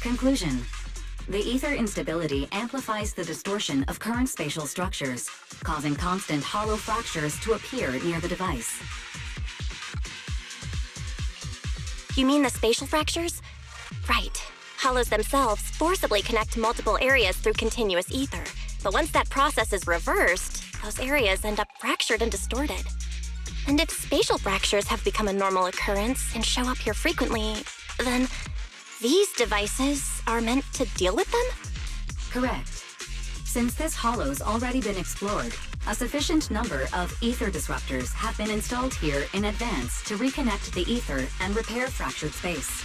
Conclusion. The ether instability amplifies the distortion of current spatial structures, causing constant hollow fractures to appear near the device. You mean the spatial fractures? Right. Hollows themselves forcibly connect to multiple areas through continuous ether. But once that process is reversed, those areas end up fractured and distorted. And if spatial fractures have become a normal occurrence and show up here frequently, then these devices are meant to deal with them? Correct. Since this hollow's already been explored, a sufficient number of ether disruptors have been installed here in advance to reconnect the ether and repair fractured space.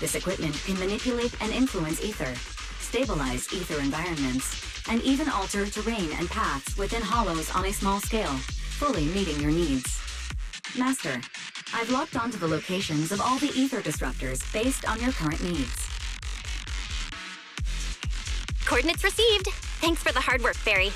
This equipment can manipulate and influence ether, stabilize ether environments, and even alter terrain and paths within hollows on a small scale, fully meeting your needs. Master, I've locked onto the locations of all the ether disruptors based on your current needs. Coordinates received. Thanks for the hard work, Barry.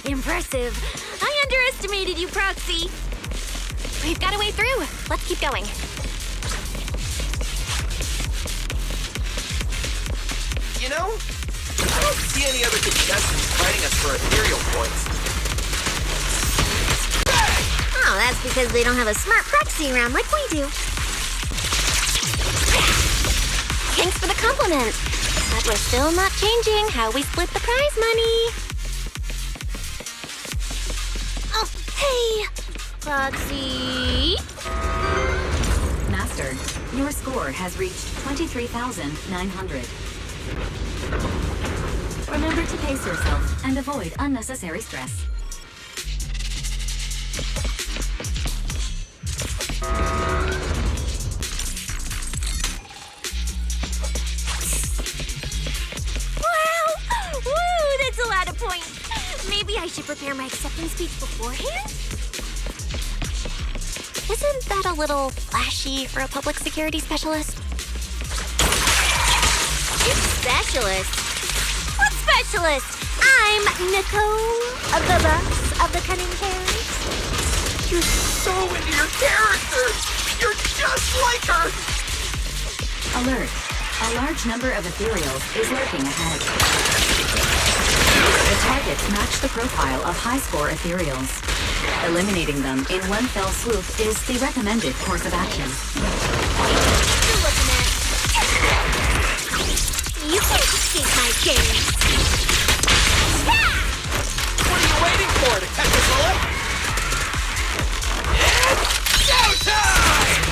Impressive. I underestimated you, Proxy. We've got a way through. Let's keep going. You know, I don't see any other contestants fighting us for ethereal points. Oh, that's because they don't have a smart proxy around like we do. Thanks for the compliment. But we're still not changing how we split the prize money. Oh, hey, Proxy. Master, your score has reached 23,900. Remember to pace yourself and avoid unnecessary stress. Wow! Woo, that's a lot of points. Maybe I should prepare my acceptance speech beforehand? Isn't that a little flashy for a public security specialist? Specialist? What specialist? I'm Nicole, of the bus of the cunning carriage. You're so into your character! You're just like her! Alert. A large number of ethereals is lurking ahead. The targets match the profile of high-score ethereals. Eliminating them in one fell swoop is the recommended course of action. You're looking at. You can't escape my gaze. What are you waiting for, to catch a bullet? It's showtime!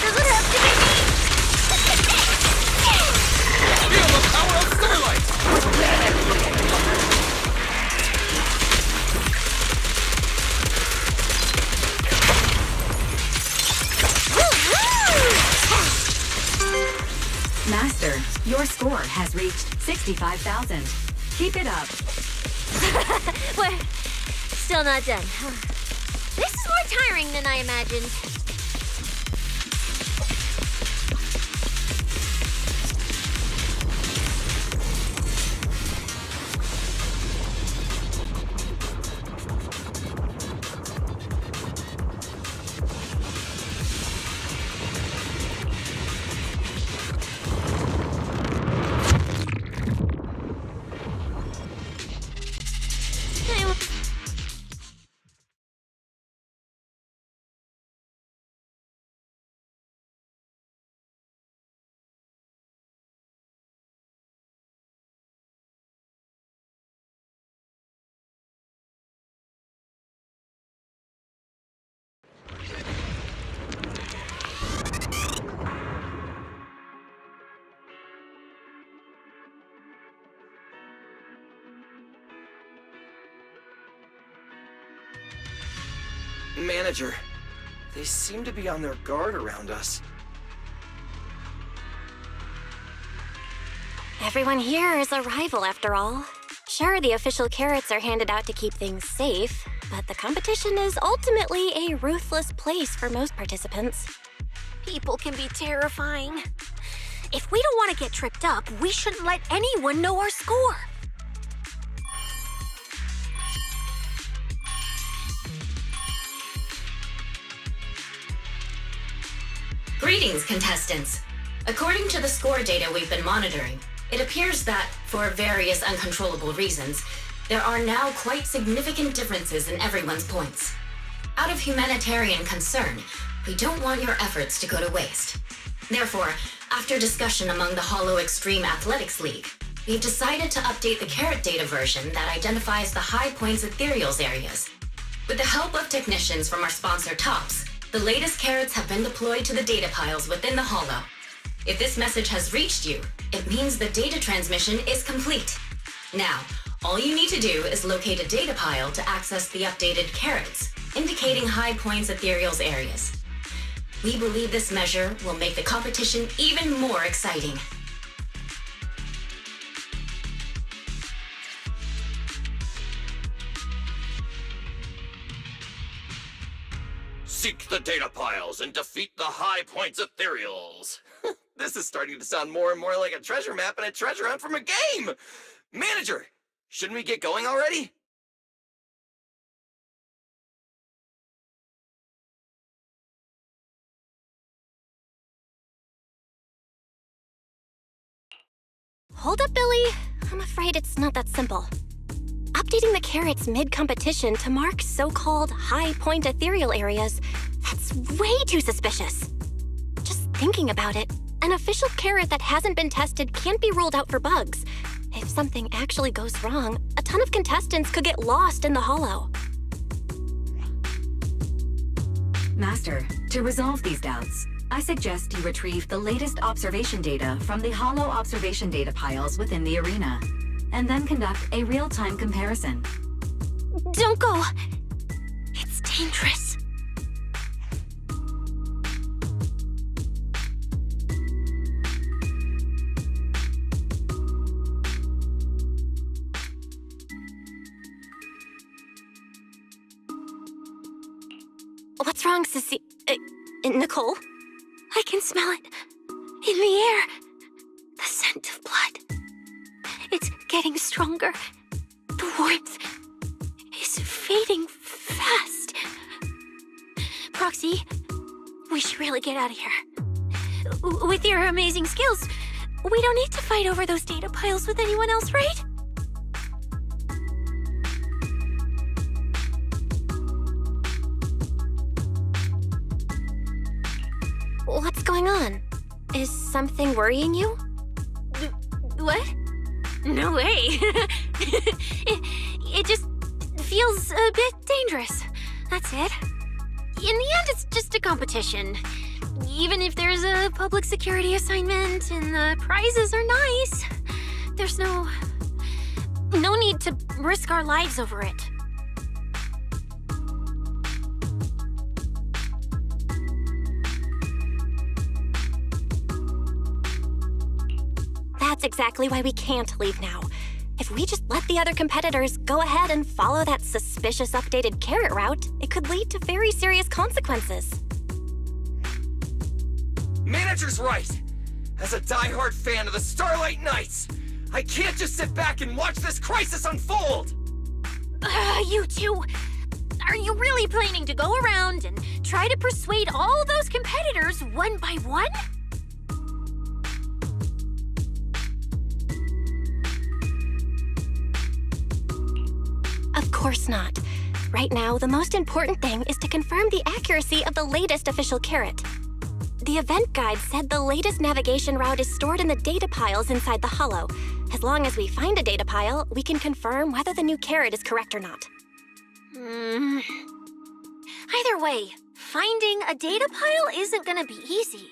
Does it have to be me? Feel the power of Starlight! Master, your score has reached 65,000. Keep it up. We're still not done. This is more tiring than I imagined. Manager, they seem to be on their guard around us. Everyone here is a rival, after all. Sure, the official carrots are handed out to keep things safe, but the competition is ultimately a ruthless place for most participants. People can be terrifying. If we don't want to get tripped up, we shouldn't let anyone know our score. Greetings, contestants. According to the score data we've been monitoring, it appears that, for various uncontrollable reasons, there are now quite significant differences in everyone's points. Out of humanitarian concern, we don't want your efforts to go to waste. Therefore, after discussion among the Hollow Extreme Athletics League, we've decided to update the carrot data version that identifies the high points ethereals areas. With the help of technicians from our sponsor TOPS, the latest carrots have been deployed to the data piles within the Hollow. If this message has reached you, it means the data transmission is complete. Now, all you need to do is locate a data pile to access the updated carrots, indicating high points ethereals areas. We believe this measure will make the competition even more exciting. Seek the data piles and defeat the high points ethereals. This is starting to sound more and more like a treasure map and a treasure hunt from a game! Manager, shouldn't we get going already? Hold up, Billy. I'm afraid it's not that simple. Updating the carrots mid-competition to mark so-called high-point ethereal areas, that's way too suspicious. Just thinking about it, an official carrot that hasn't been tested can't be ruled out for bugs. If something actually goes wrong, a ton of contestants could get lost in the Hollow. Master, to resolve these doubts, I suggest you retrieve the latest observation data from the Hollow observation data piles within the arena, and then conduct a real-time comparison. Don't go. It's dangerous. What's wrong, Sissy? Nicole? I can smell it. In the air. The scent of blood. It's getting stronger. The warmth is fading fast. Proxy, we should really get out of here. With your amazing skills, we don't need to fight over those data piles with anyone else, right? going on? Is something worrying you? What? No way. it just feels a bit dangerous. That's it. In the end, it's just a competition. Even if there's a public security assignment and the prizes are nice, there's no need to risk our lives over it. That's exactly why we can't leave now. If we just let the other competitors go ahead and follow that suspicious updated carrot route, it could lead to very serious consequences. Manager's right. As a diehard fan of the Starlight Knights, I can't just sit back and watch this crisis unfold! You two, are you really planning to go around and try to persuade all those competitors one by one? Of course not. Right now, the most important thing is to confirm the accuracy of the latest official carrot. The event guide said the latest navigation route is stored in the data piles inside the Hollow. As long as we find a data pile, we can confirm whether the new carrot is correct or not. Either way, finding a data pile isn't gonna be easy.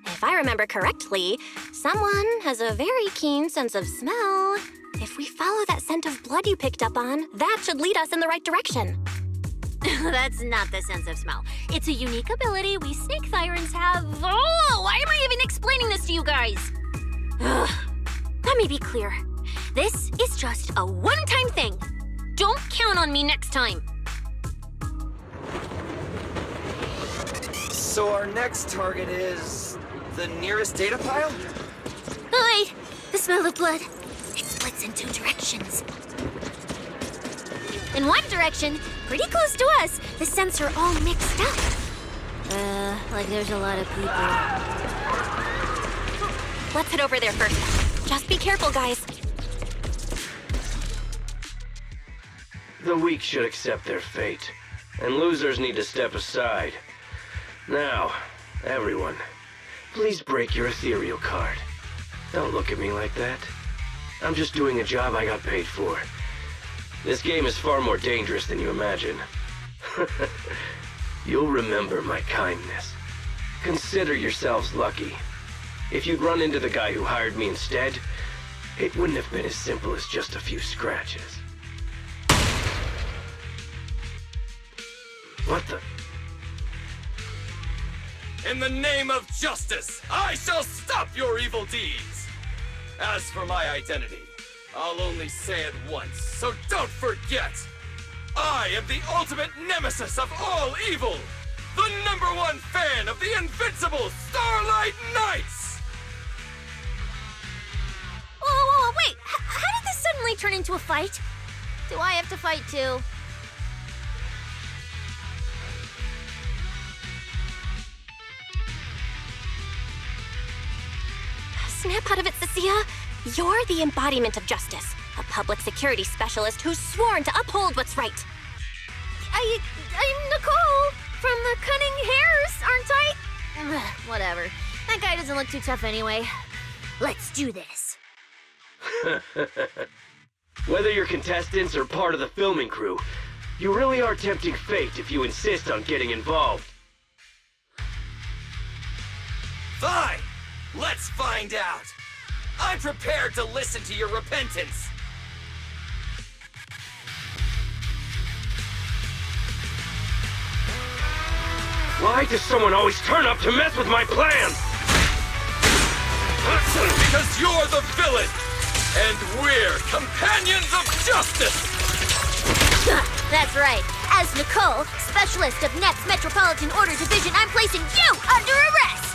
If I remember correctly, someone has a very keen sense of smell. If we follow that scent of blood you picked up on, that should lead us in the right direction. That's not the sense of smell. It's a unique ability we snake sirens have. Oh, why am I even explaining this to you guys? Ugh. Let me be clear. This is just a one-time thing. Don't count on me next time. So our next target is the nearest data pile? Oh, wait, the smell of blood. It splits in two directions. In one direction, pretty close to us, the scents are all mixed up. Like there's a lot of people. Let's head over there first. Just be careful, guys. The weak should accept their fate, and losers need to step aside. Now, everyone, please break your ethereal card. Don't look at me like that. I'm just doing a job I got paid for. This game is far more dangerous than you imagine. You'll remember my kindness. Consider yourselves lucky. If you'd run into the guy who hired me instead, it wouldn't have been as simple as just a few scratches. What the? In the name of justice, I shall stop your evil deeds! As for my identity, I'll only say it once, so don't forget! I am the ultimate nemesis of all evil! The #1 fan of the invincible Starlight Knights! Whoa, wait! How did this suddenly turn into a fight? Do I have to fight too? Snap out of it, Cecilia. You're the embodiment of justice. A public security specialist who's sworn to uphold what's right. I'm Nicole from the Cunning Hairs, aren't I? Ugh, whatever. That guy doesn't look too tough anyway. Let's do this. Whether you're contestants or part of the filming crew, you really are tempting fate if you insist on getting involved. Fine! Let's find out! I'm prepared to listen to your repentance! Why does someone always turn up to mess with my plans? Because you're the villain! And we're companions of justice! That's right. As Nicole, specialist of NEP's Metropolitan Order Division, I'm placing you under arrest!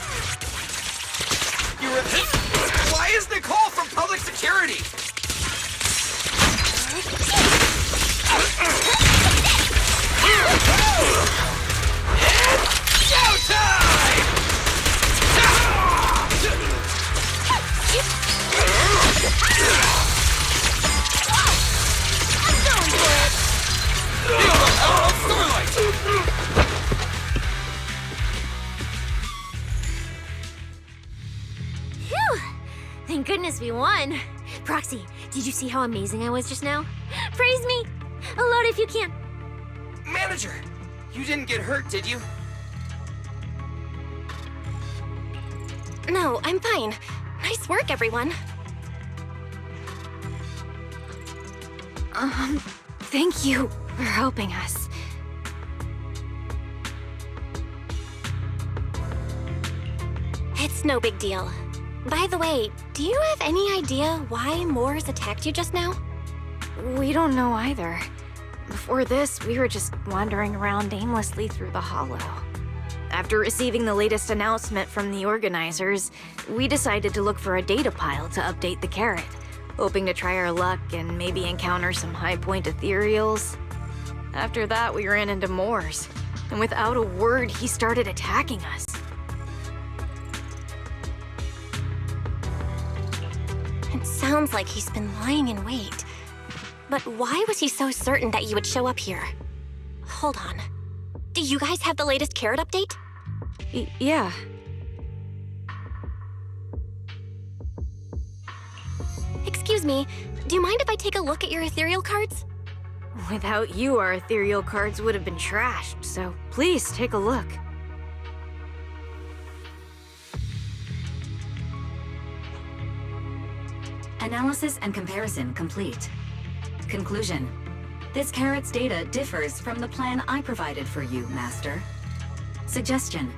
Why is Nicole from public security? Showtime! I'm going for it! Feel the 1v1. Proxy, did you see how amazing I was just now? Praise me! Load if you can. Manager, you didn't get hurt, did you? No, I'm fine. Nice work, everyone. Thank you for helping us. It's no big deal. By the way, do you have any idea why Moors attacked you just now? We don't know either. Before this, we were just wandering around aimlessly through the hollow. After receiving the latest announcement from the organizers, we decided to look for a data pile to update the carrot, hoping to try our luck and maybe encounter some high-point ethereals. After that, we ran into Moors, and without a word, he started attacking us. It sounds like he's been lying in wait. But why was he so certain that you would show up here? Hold on. Do you guys have the latest carrot update? Yeah. Excuse me, do you mind if I take a look at your ethereal cards? Without you, our ethereal cards would have been trashed, so please take a look. Analysis and comparison complete. Conclusion. This carrot's data differs from the plan I provided for you, Master. Suggestion.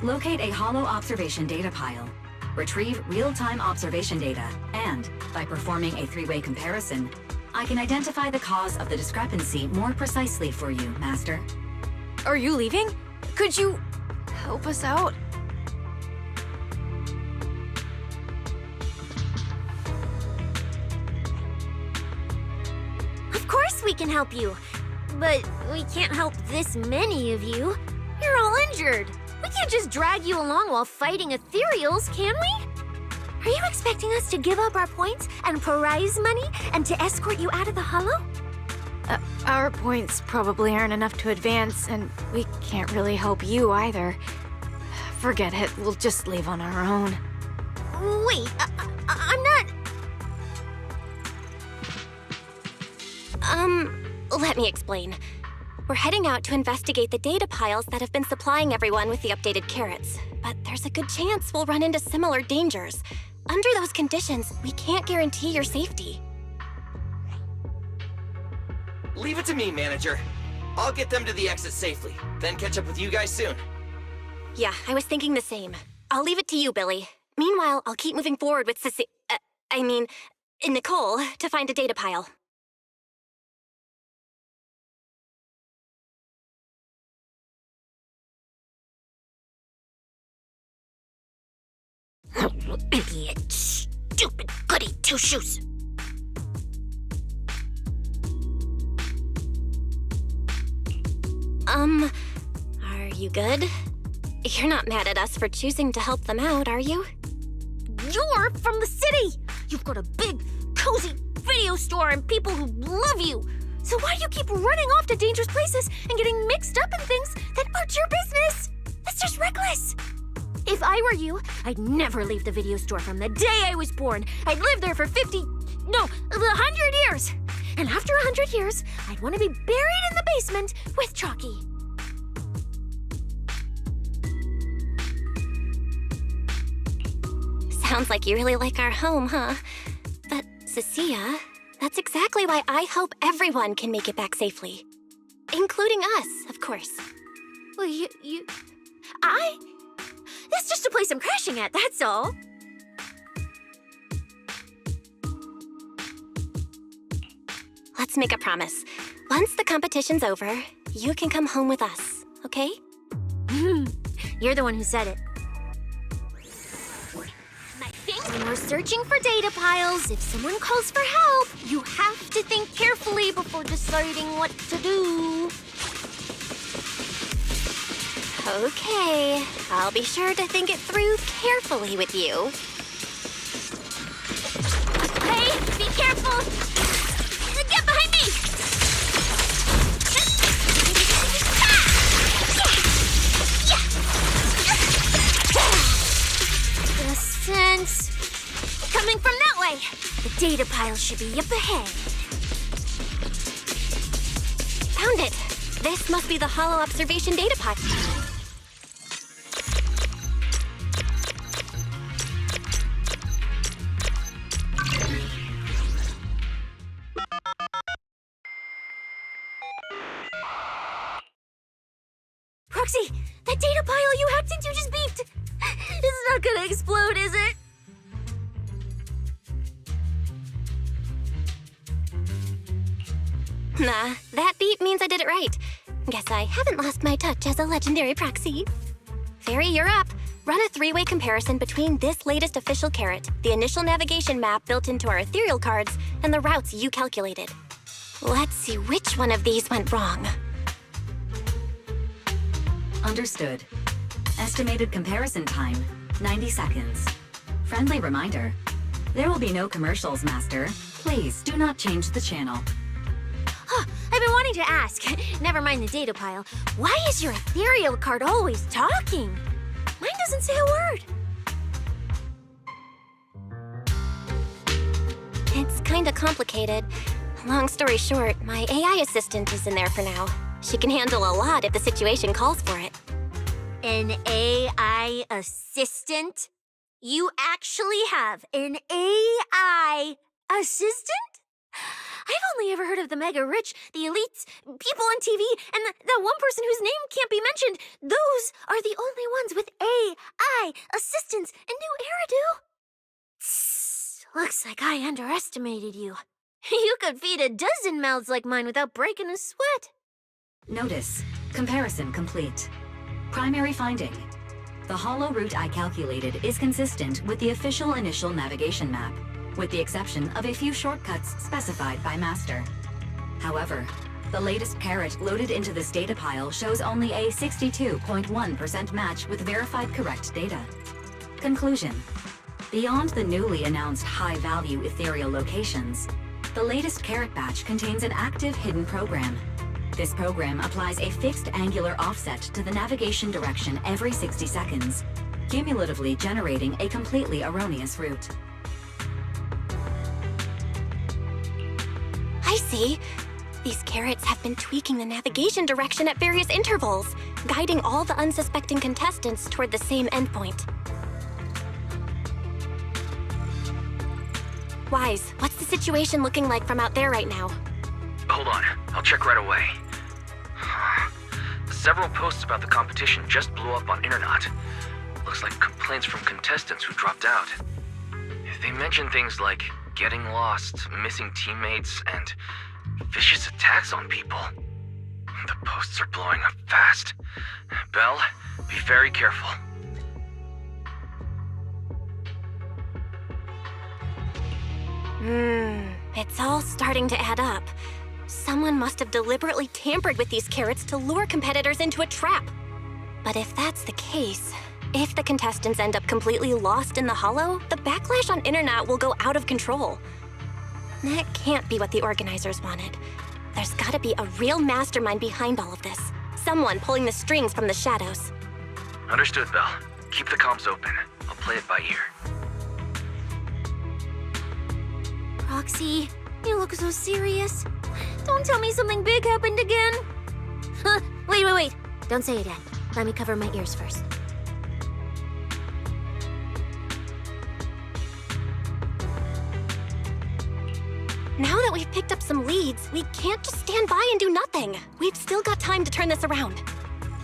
Locate a hollow observation data pile. Retrieve real-time observation data, and, by performing a three-way comparison, I can identify the cause of the discrepancy more precisely for you, Master. Are you leaving? Could you help us out? Of course we can help you. But we can't help this many of you. You're all injured. We can't just drag you along while fighting ethereals, can we? Are you expecting us to give up our points and prize money and to escort you out of the hollow? Our points probably aren't enough to advance, and we can't really help you either. Forget it, we'll just leave on our own. Wait, I'm not... Let me explain. We're heading out to investigate the data piles that have been supplying everyone with the updated carrots. But there's a good chance we'll run into similar dangers. Under those conditions, we can't guarantee your safety. Leave it to me, Manager. I'll get them to the exit safely, then catch up with you guys soon. Yeah, I was thinking the same. I'll leave it to you, Billy. Meanwhile, I'll keep moving forward with Nicole, to find a data pile. Idiot, stupid goody two-shoes. Are you good? You're not mad at us for choosing to help them out, are you? You're from the city! You've got a big, cozy video store and people who love you! So why do you keep running off to dangerous places and getting mixed up in things that aren't your business? That's just reckless! If I were you, I'd never leave the video store from the day I was born. I'd live there for 100 years! And after 100 years, I'd want to be buried in the basement with Chalky. Sounds like you really like our home, huh? But, Cecilia, that's exactly why I hope everyone can make it back safely. Including us, of course. Well, That's just a place I'm crashing at, that's all. Let's make a promise. Once the competition's over, you can come home with us, okay? You're the one who said it. When we're searching for data piles, if someone calls for help, you have to think carefully before deciding what to do. Okay, I'll be sure to think it through carefully with you. Hey, be careful! Get behind me! The sense coming from that pile should be up ahead. Found it! This must be the Holo observation data pile. Proxy, that data pile you hacked into just beeped. It's not gonna explode, is it? Nah, that beep means I did it right. Guess I haven't lost my touch as a legendary proxy. Fairy, you're up. Run a three-way comparison between this latest official carrot, the initial navigation map built into our ethereal cards, and the routes you calculated. Let's see which one of these went wrong. Understood. Estimated comparison time, 90 seconds. Friendly reminder. There will be no commercials, Master. Please do not change the channel. Huh, I've been wanting to ask. Never mind the data pile. Why is your ethereal card always talking? Mine doesn't say a word. It's kinda complicated. Long story short, my AI assistant is in there for now. She can handle a lot if the situation calls for it. An AI assistant? You actually have an AI assistant? I've only ever heard of the mega rich, the elites, people on TV, and the one person whose name can't be mentioned. Those are the only ones with AI assistants in New Eridu. Tss, looks like I underestimated you. You could feed a dozen mouths like mine without breaking a sweat. Notice. Comparison complete. Primary finding. The holo route I calculated is consistent with the official initial navigation map, with the exception of a few shortcuts specified by Master. However, the latest carrot loaded into this data pile shows only a 62.1% match with verified correct data. Conclusion. Beyond the newly announced high-value ethereal locations, the latest carrot batch contains an active hidden program. This program applies a fixed angular offset to the navigation direction every 60 seconds, cumulatively generating a completely erroneous route. I see. These carrots have been tweaking the navigation direction at various intervals, guiding all the unsuspecting contestants toward the same endpoint. Wise, what's the situation looking like from out there right now? Hold on, I'll check right away. Several posts about the competition just blew up on internet. Looks like complaints from contestants who dropped out. They mention things like getting lost, missing teammates, and vicious attacks on people. The posts are blowing up fast. Belle, be very careful. It's all starting to add up. Someone must have deliberately tampered with these carrots to lure competitors into a trap. But if that's the case, if the contestants end up completely lost in the holo, the backlash on internet will go out of control. That can't be what the organizers wanted. There's gotta be a real mastermind behind all of this. Someone pulling the strings from the shadows. Understood, Belle. Keep the comms open. I'll play it by ear. Roxy, you look so serious. Don't tell me something big happened again. Wait. Don't say it yet. Let me cover my ears first. Now that we've picked up some leads, we can't just stand by and do nothing. We've still got time to turn this around.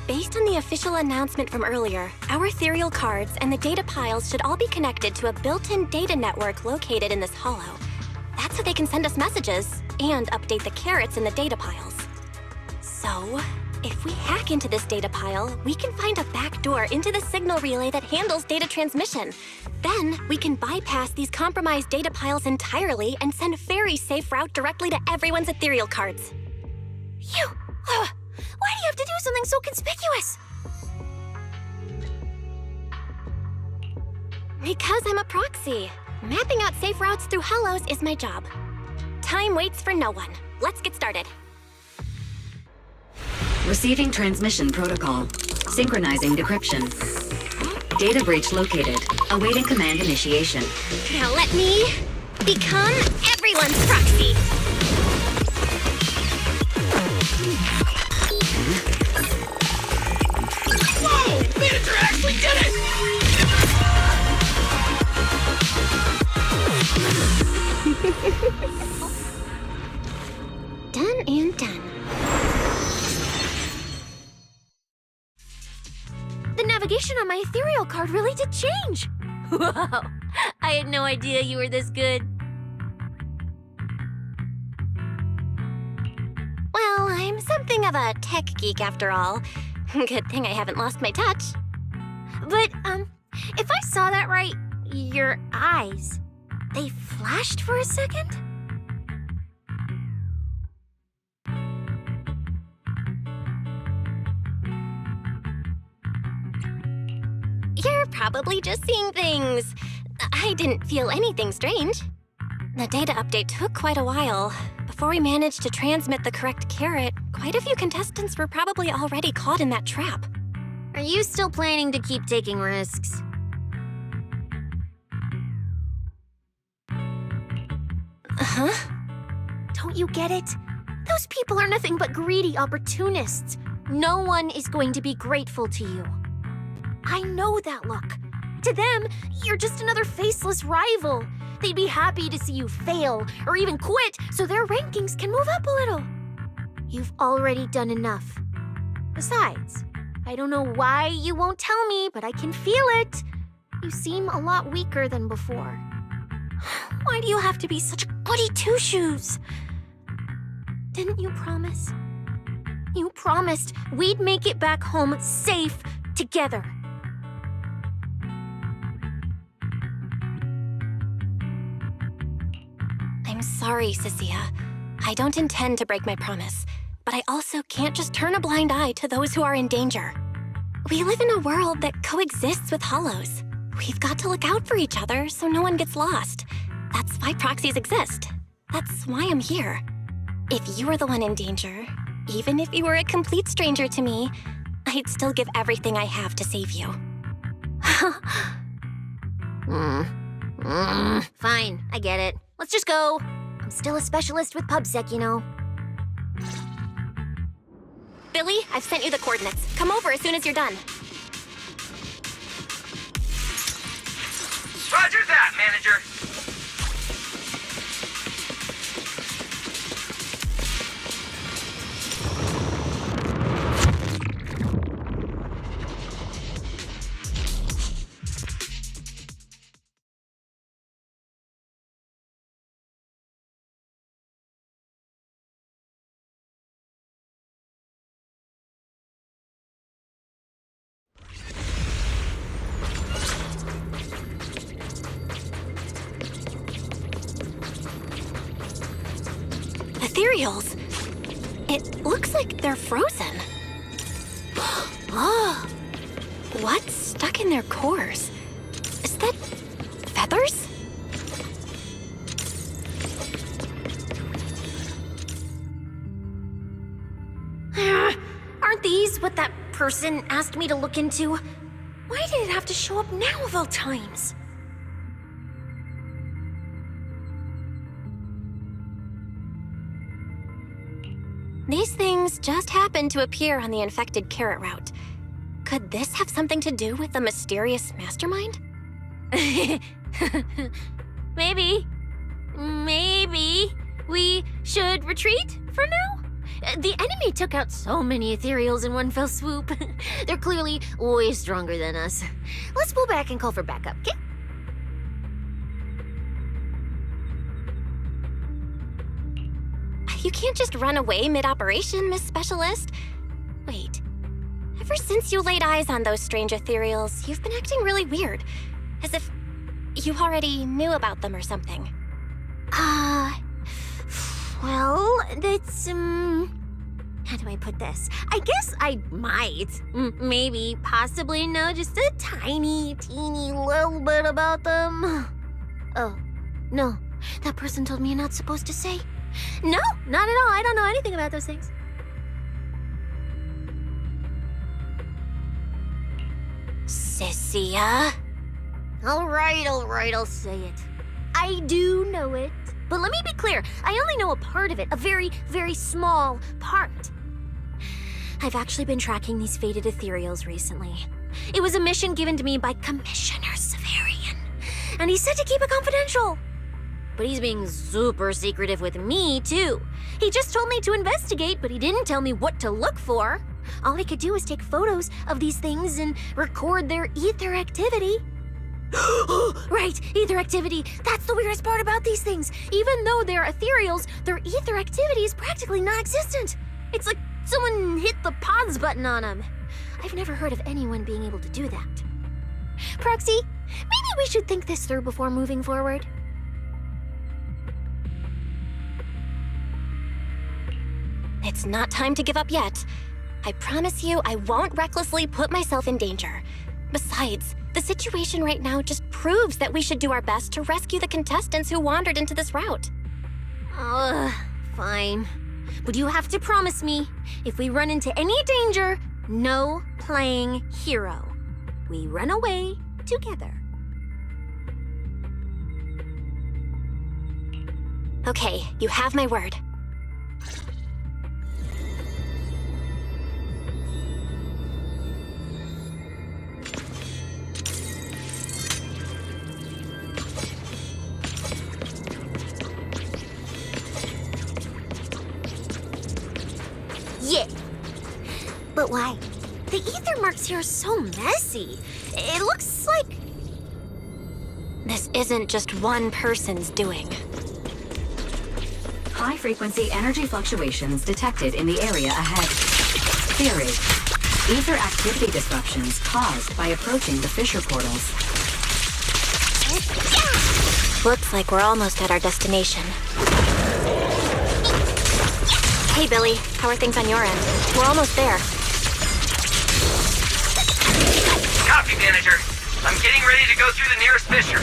Based on the official announcement from earlier, our ethereal cards and the data piles should all be connected to a built-in data network located in this holo. That's how they can send us messages and update the carrots in the data piles. So, if we hack into this data pile, we can find a back door into the signal relay that handles data transmission. Then, we can bypass these compromised data piles entirely and send a very safe route directly to everyone's ethereal cards. Why do you have to do something so conspicuous? Because I'm a proxy. Mapping out safe routes through holos is my job. Time waits for no one. Let's get started. Receiving transmission protocol. Synchronizing decryption. Data breach located. Awaiting command initiation. Now let me become everything. everyone's proxy! Whoa! Manager actually did it! Done and done. The navigation on my ethereal card really did change. Wow, I had no idea you were this good. Well, I'm something of a tech geek after all. Good thing I haven't lost my touch. But, if I saw that right, your eyes, they flashed for a second? You're probably just seeing things. I didn't feel anything strange. The data update took quite a while. Before we managed to transmit the correct carrot, quite a few contestants were probably already caught in that trap. Are you still planning to keep taking risks? Huh? Don't you get it? Those people are nothing but greedy opportunists. No one is going to be grateful to you. I know that look. To them, you're just another faceless rival. They'd be happy to see you fail or even quit so their rankings can move up a little. You've already done enough. Besides, I don't know why you won't tell me, but I can feel it. You seem a lot weaker than before. Why do you have to be such a goody two-shoes? Didn't you promise? You promised we'd make it back home safe together. I'm sorry, Cecilia. I don't intend to break my promise, but I also can't just turn a blind eye to those who are in danger. We live in a world that coexists with hollows. We've got to look out for each other so no one gets lost. That's why proxies exist. That's why I'm here. If you were the one in danger, even if you were a complete stranger to me, I'd still give everything I have to save you. Fine, I get it. Let's just go. I'm still a specialist with PubSec, you know. Billy, I've sent you the coordinates. Come over as soon as you're done. Roger that, manager. Ethereals. It looks like they're frozen. Oh, what's stuck in their cores? Is that feathers? Aren't these what that person asked me to look into? Why did it have to show up now of all times? These things just happened to appear on the infected carrot route. Could this have something to do with the mysterious mastermind? Maybe. Maybe we should retreat for now? The enemy took out so many ethereals in one fell swoop. They're clearly way stronger than us. Let's pull back and call for backup, okay? You can't just run away mid-operation, Miss Specialist. Wait. Ever since you laid eyes on those strange ethereals, you've been acting really weird. As if you already knew about them or something. Well, that's, how do I put this? I guess I might, maybe, possibly know just a tiny, teeny little bit about them. Oh, no. That person told me you're not supposed to say. No, not at all. I don't know anything about those things. Cecilia? All right, I'll say it. I do know it. But let me be clear, I only know a part of it, a very, very small part. I've actually been tracking these faded ethereals recently. It was a mission given to me by Commissioner Severian, and he said to keep it confidential. But he's being super secretive with me, too. He just told me to investigate, but he didn't tell me what to look for. All he could do was take photos of these things and record their ether activity. Right, ether activity. That's the weirdest part about these things. Even though they're ethereals, their ether activity is practically non-existent. It's like someone hit the pause button on them. I've never heard of anyone being able to do that. Proxy, maybe we should think this through before moving forward. It's not time to give up yet. I promise you I won't recklessly put myself in danger. Besides, the situation right now just proves that we should do our best to rescue the contestants who wandered into this route. Fine. But you have to promise me, if we run into any danger, no playing hero. We run away together. Okay, you have my word. Yeah. But why? The ether marks here are so messy. It looks like... This isn't just one person's doing. High-frequency energy fluctuations detected in the area ahead. Theory: ether activity disruptions caused by approaching the fissure portals. Looks like we're almost at our destination. Hey, Billy. How are things on your end? We're almost there. Copy, Manager. I'm getting ready to go through the nearest fissure.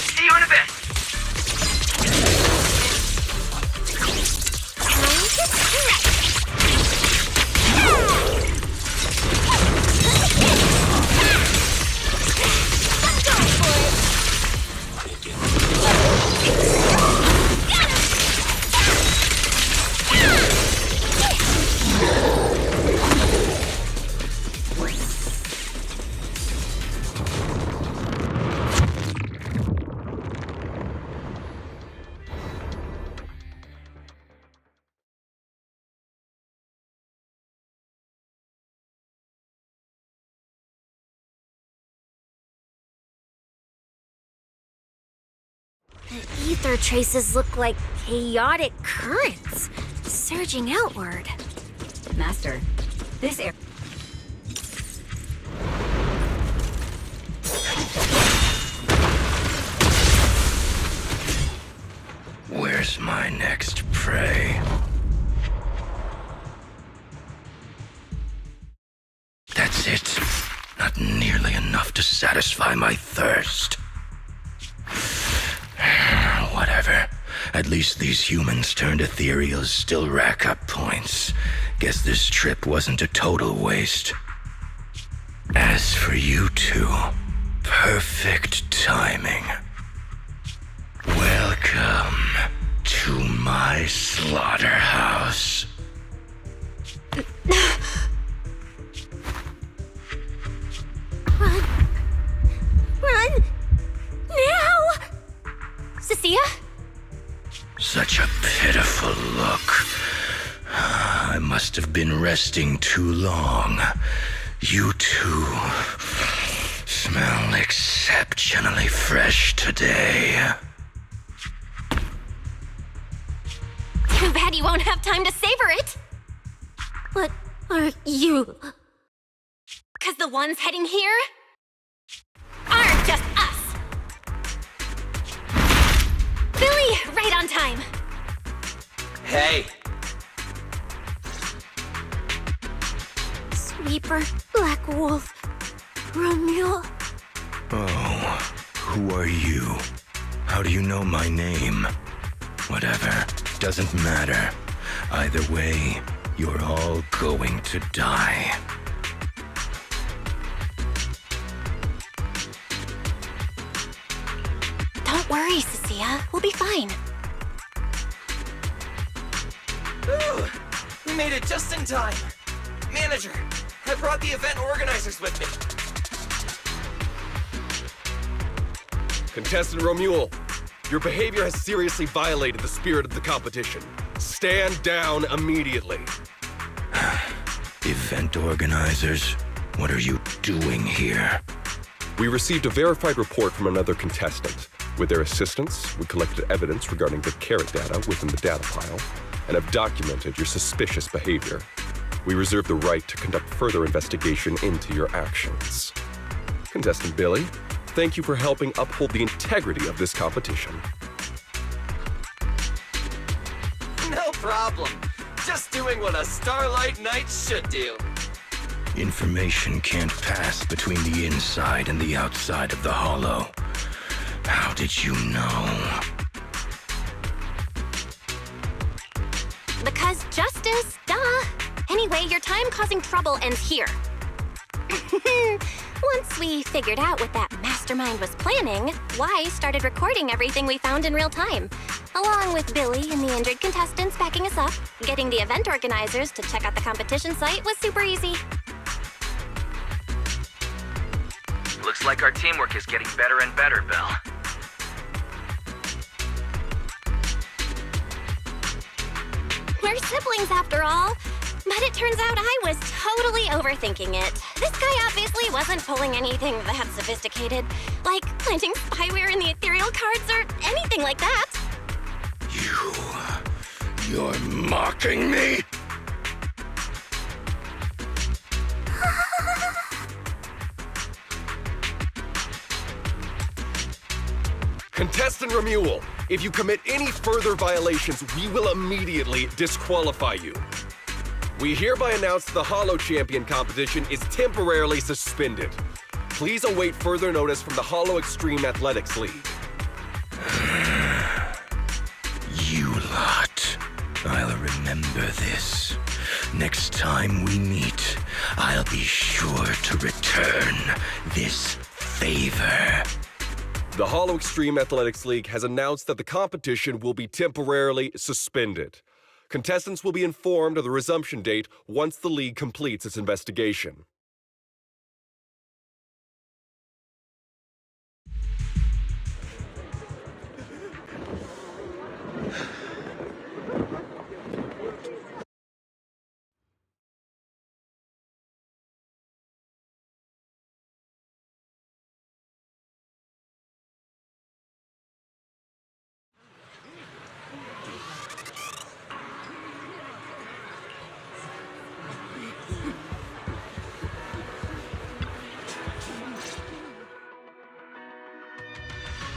See you in a bit. The ether traces look like chaotic currents, surging outward. Master, this area... Where's my next prey? That's it. Not nearly enough to satisfy my thirst. Whatever. At least these humans turned ethereals still rack up points. Guess this trip wasn't a total waste. As for you two, perfect timing. Welcome to my slaughterhouse. Run! Run! Now! Cecilia? Such a pitiful look. I must have been resting too long. You two smell exceptionally fresh today. Too bad you won't have time to savor it. What are you? 'Cause the ones heading here aren't just us. Billy, right on time. Hey, Sweeper, Black Wolf, Romeo. Oh, who are you? How do you know my name? Whatever, doesn't matter. Either way, you're all going to die. Cecilia. We'll be fine. Ooh, we made it just in time. Manager, I brought the event organizers with me. Contestant Romuald, your behavior has seriously violated the spirit of the competition. Stand down immediately. Event organizers, what are you doing here? We received a verified report from another contestant. With their assistance, we collected evidence regarding the carrot data within the data pile and have documented your suspicious behavior. We reserve the right to conduct further investigation into your actions. Contestant Billy, thank you for helping uphold the integrity of this competition. No problem. Just doing what a Starlight Knight should do. Information can't pass between the inside and the outside of the Hollow. How did you know? Because justice, duh. Anyway, your time causing trouble ends here. Once we figured out what that mastermind was planning, Y started recording everything we found in real time. Along with Billy and the injured contestants backing us up, getting the event organizers to check out the competition site was super easy. Looks like our teamwork is getting better and better, Bill. We're siblings after all. But it turns out I was totally overthinking it. This guy obviously wasn't pulling anything that sophisticated, like planting spyware in the ethereal cards or anything like that. You're mocking me? Contestant Romuald, if you commit any further violations, we will immediately disqualify you. We hereby announce the Hollow Champion competition is temporarily suspended. Please await further notice from the Hollow Extreme Athletics League. You lot. I'll remember this. Next time we meet, I'll be sure to return this favor. The Hollow Extreme Athletics League has announced that the competition will be temporarily suspended. Contestants will be informed of the resumption date once the league completes its investigation.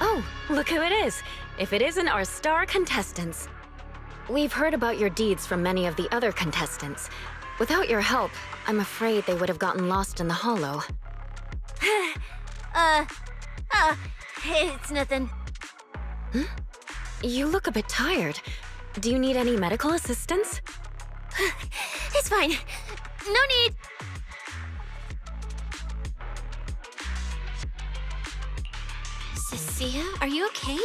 Oh, look who it is. If it isn't our star contestants. We've heard about your deeds from many of the other contestants. Without your help, I'm afraid they would have gotten lost in the Hollow. It's nothing. You look a bit tired. Do you need any medical assistance? It's fine. No need. Cecilia, are you okay?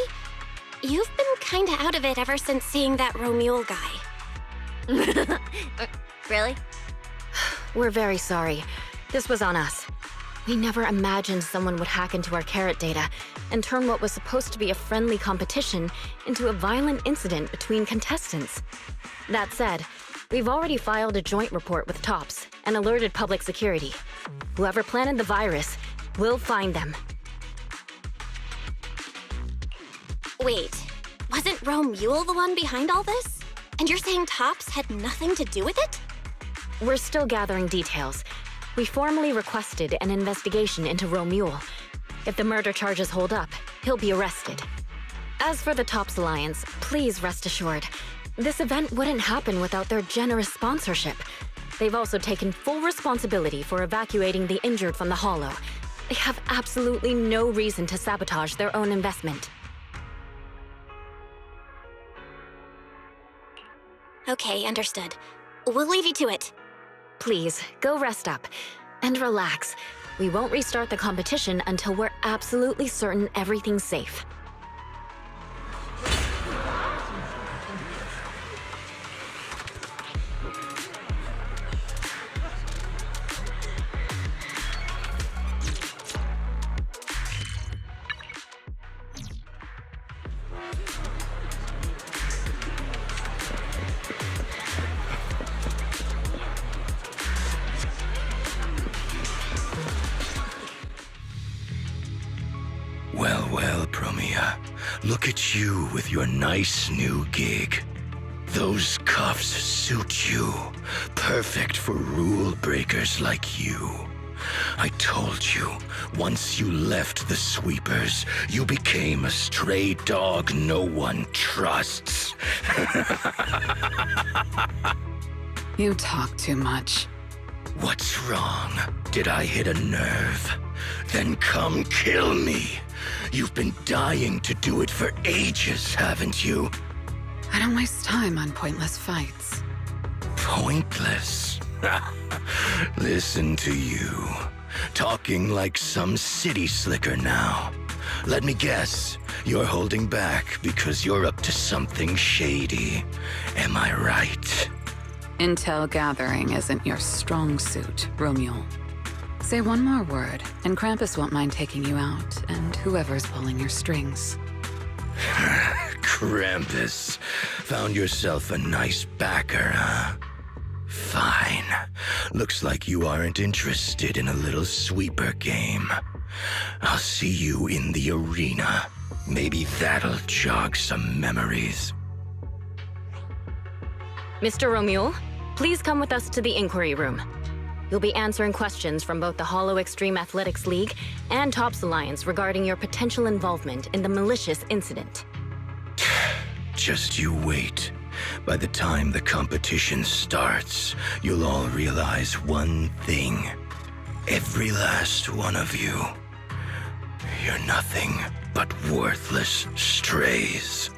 You've been kinda out of it ever since seeing that Romuald guy. Really? We're very sorry. This was on us. We never imagined someone would hack into our carrot data and turn what was supposed to be a friendly competition into a violent incident between contestants. That said, we've already filed a joint report with TOPS and alerted public security. Whoever planted the virus, we'll find them. Wait, wasn't Romuald the one behind all this? And you're saying TOPS had nothing to do with it? We're still gathering details. We formally requested an investigation into Romuald. If the murder charges hold up, he'll be arrested. As for the TOPS Alliance, please rest assured, this event wouldn't happen without their generous sponsorship. They've also taken full responsibility for evacuating the injured from the Hollow. They have absolutely no reason to sabotage their own investment. Okay, understood. We'll leave you to it. Please, go rest up. And relax. We won't restart the competition until we're absolutely certain everything's safe. Look at you with your nice new gig. Those cuffs suit you. Perfect for rule breakers like you. I told you, once you left the sweepers, you became a stray dog no one trusts. You talk too much. What's wrong? Did I hit a nerve? Then come kill me. You've been dying to do it for ages, haven't you? I don't waste time on pointless fights. Pointless? Listen to you. Talking like some city slicker now. Let me guess, you're holding back because you're up to something shady. Am I right? Intel gathering isn't your strong suit, Romeo. Say one more word, and Krampus won't mind taking you out, and whoever's pulling your strings. Krampus. Found yourself a nice backer, huh? Fine. Looks like you aren't interested in a little sweeper game. I'll see you in the arena. Maybe that'll jog some memories. Mr. Romeo, please come with us to the inquiry room. You'll be answering questions from both the Hollow Extreme Athletics League and Tops Alliance regarding your potential involvement in the malicious incident. Just you wait. By the time the competition starts, you'll all realize one thing. Every last one of you. You're nothing but worthless strays.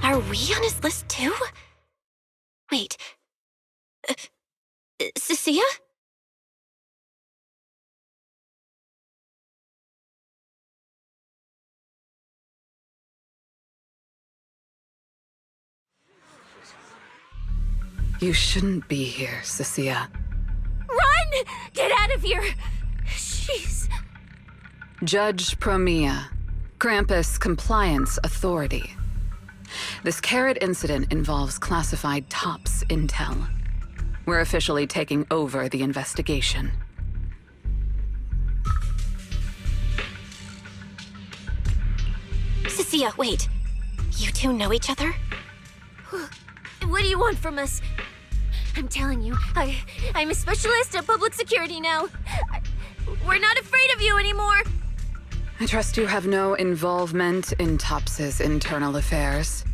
Are we on his list too? Wait. Cecilia? You shouldn't be here, Cecilia. Run! Get out of here! Jeez. Judge Promia, Krampus Compliance Authority. This carrot incident involves classified Tops intel. We're officially taking over the investigation. Cecilia, wait. You two know each other? What do you want from us? I'm telling you, I'm a specialist at public security now. We're not afraid of you anymore. I trust you have no involvement in Tops's internal affairs.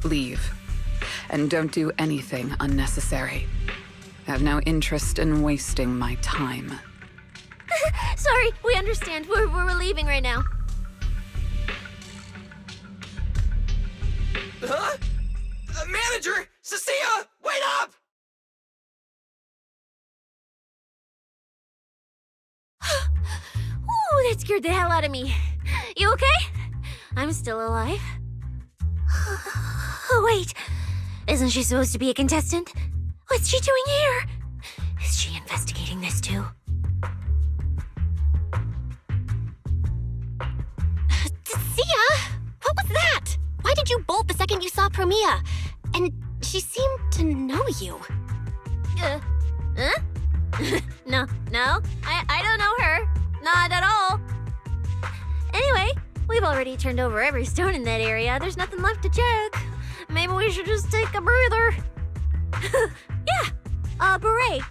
Leave. And don't do anything unnecessary. I have no interest in wasting my time. Sorry, we understand. We're leaving right now. Huh? Manager! Cecilia! Wait up! Ooh, that scared the hell out of me. You okay? I'm still alive. Oh, wait. Isn't she supposed to be a contestant? What's she doing here? Is she investigating this too? Sia! What was that? Why did you bolt the second you saw Promia? And she seemed to know you. Huh? No, I don't know her. Not at all. Anyway, we've already turned over every stone in that area. There's nothing left to check. Maybe we should just take a breather. Yeah, a break.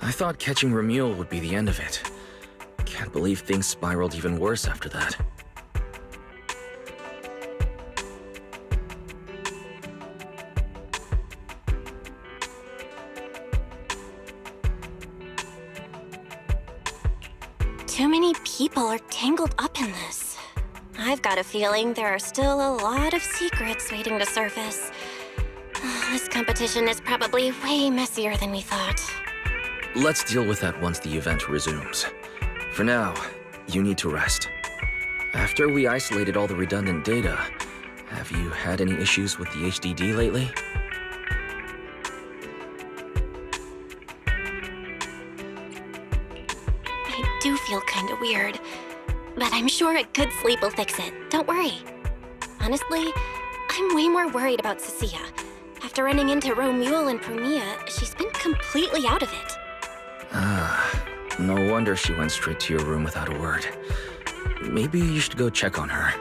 I thought catching Remuel would be the end of it. Can't believe things spiraled even worse after that. Too many people are tangled up in this. I've got a feeling there are still a lot of secrets waiting to surface. This competition is probably way messier than we thought. Let's deal with that once the event resumes. For now, you need to rest. After we isolated all the redundant data, have you had any issues with the HDD lately? I do feel kinda weird, but I'm sure a good sleep will fix it. Don't worry. Honestly, I'm way more worried about Cecilia. After running into Romuel and Promia, she's been completely out of it. No wonder she went straight to your room without a word. Maybe you should go check on her.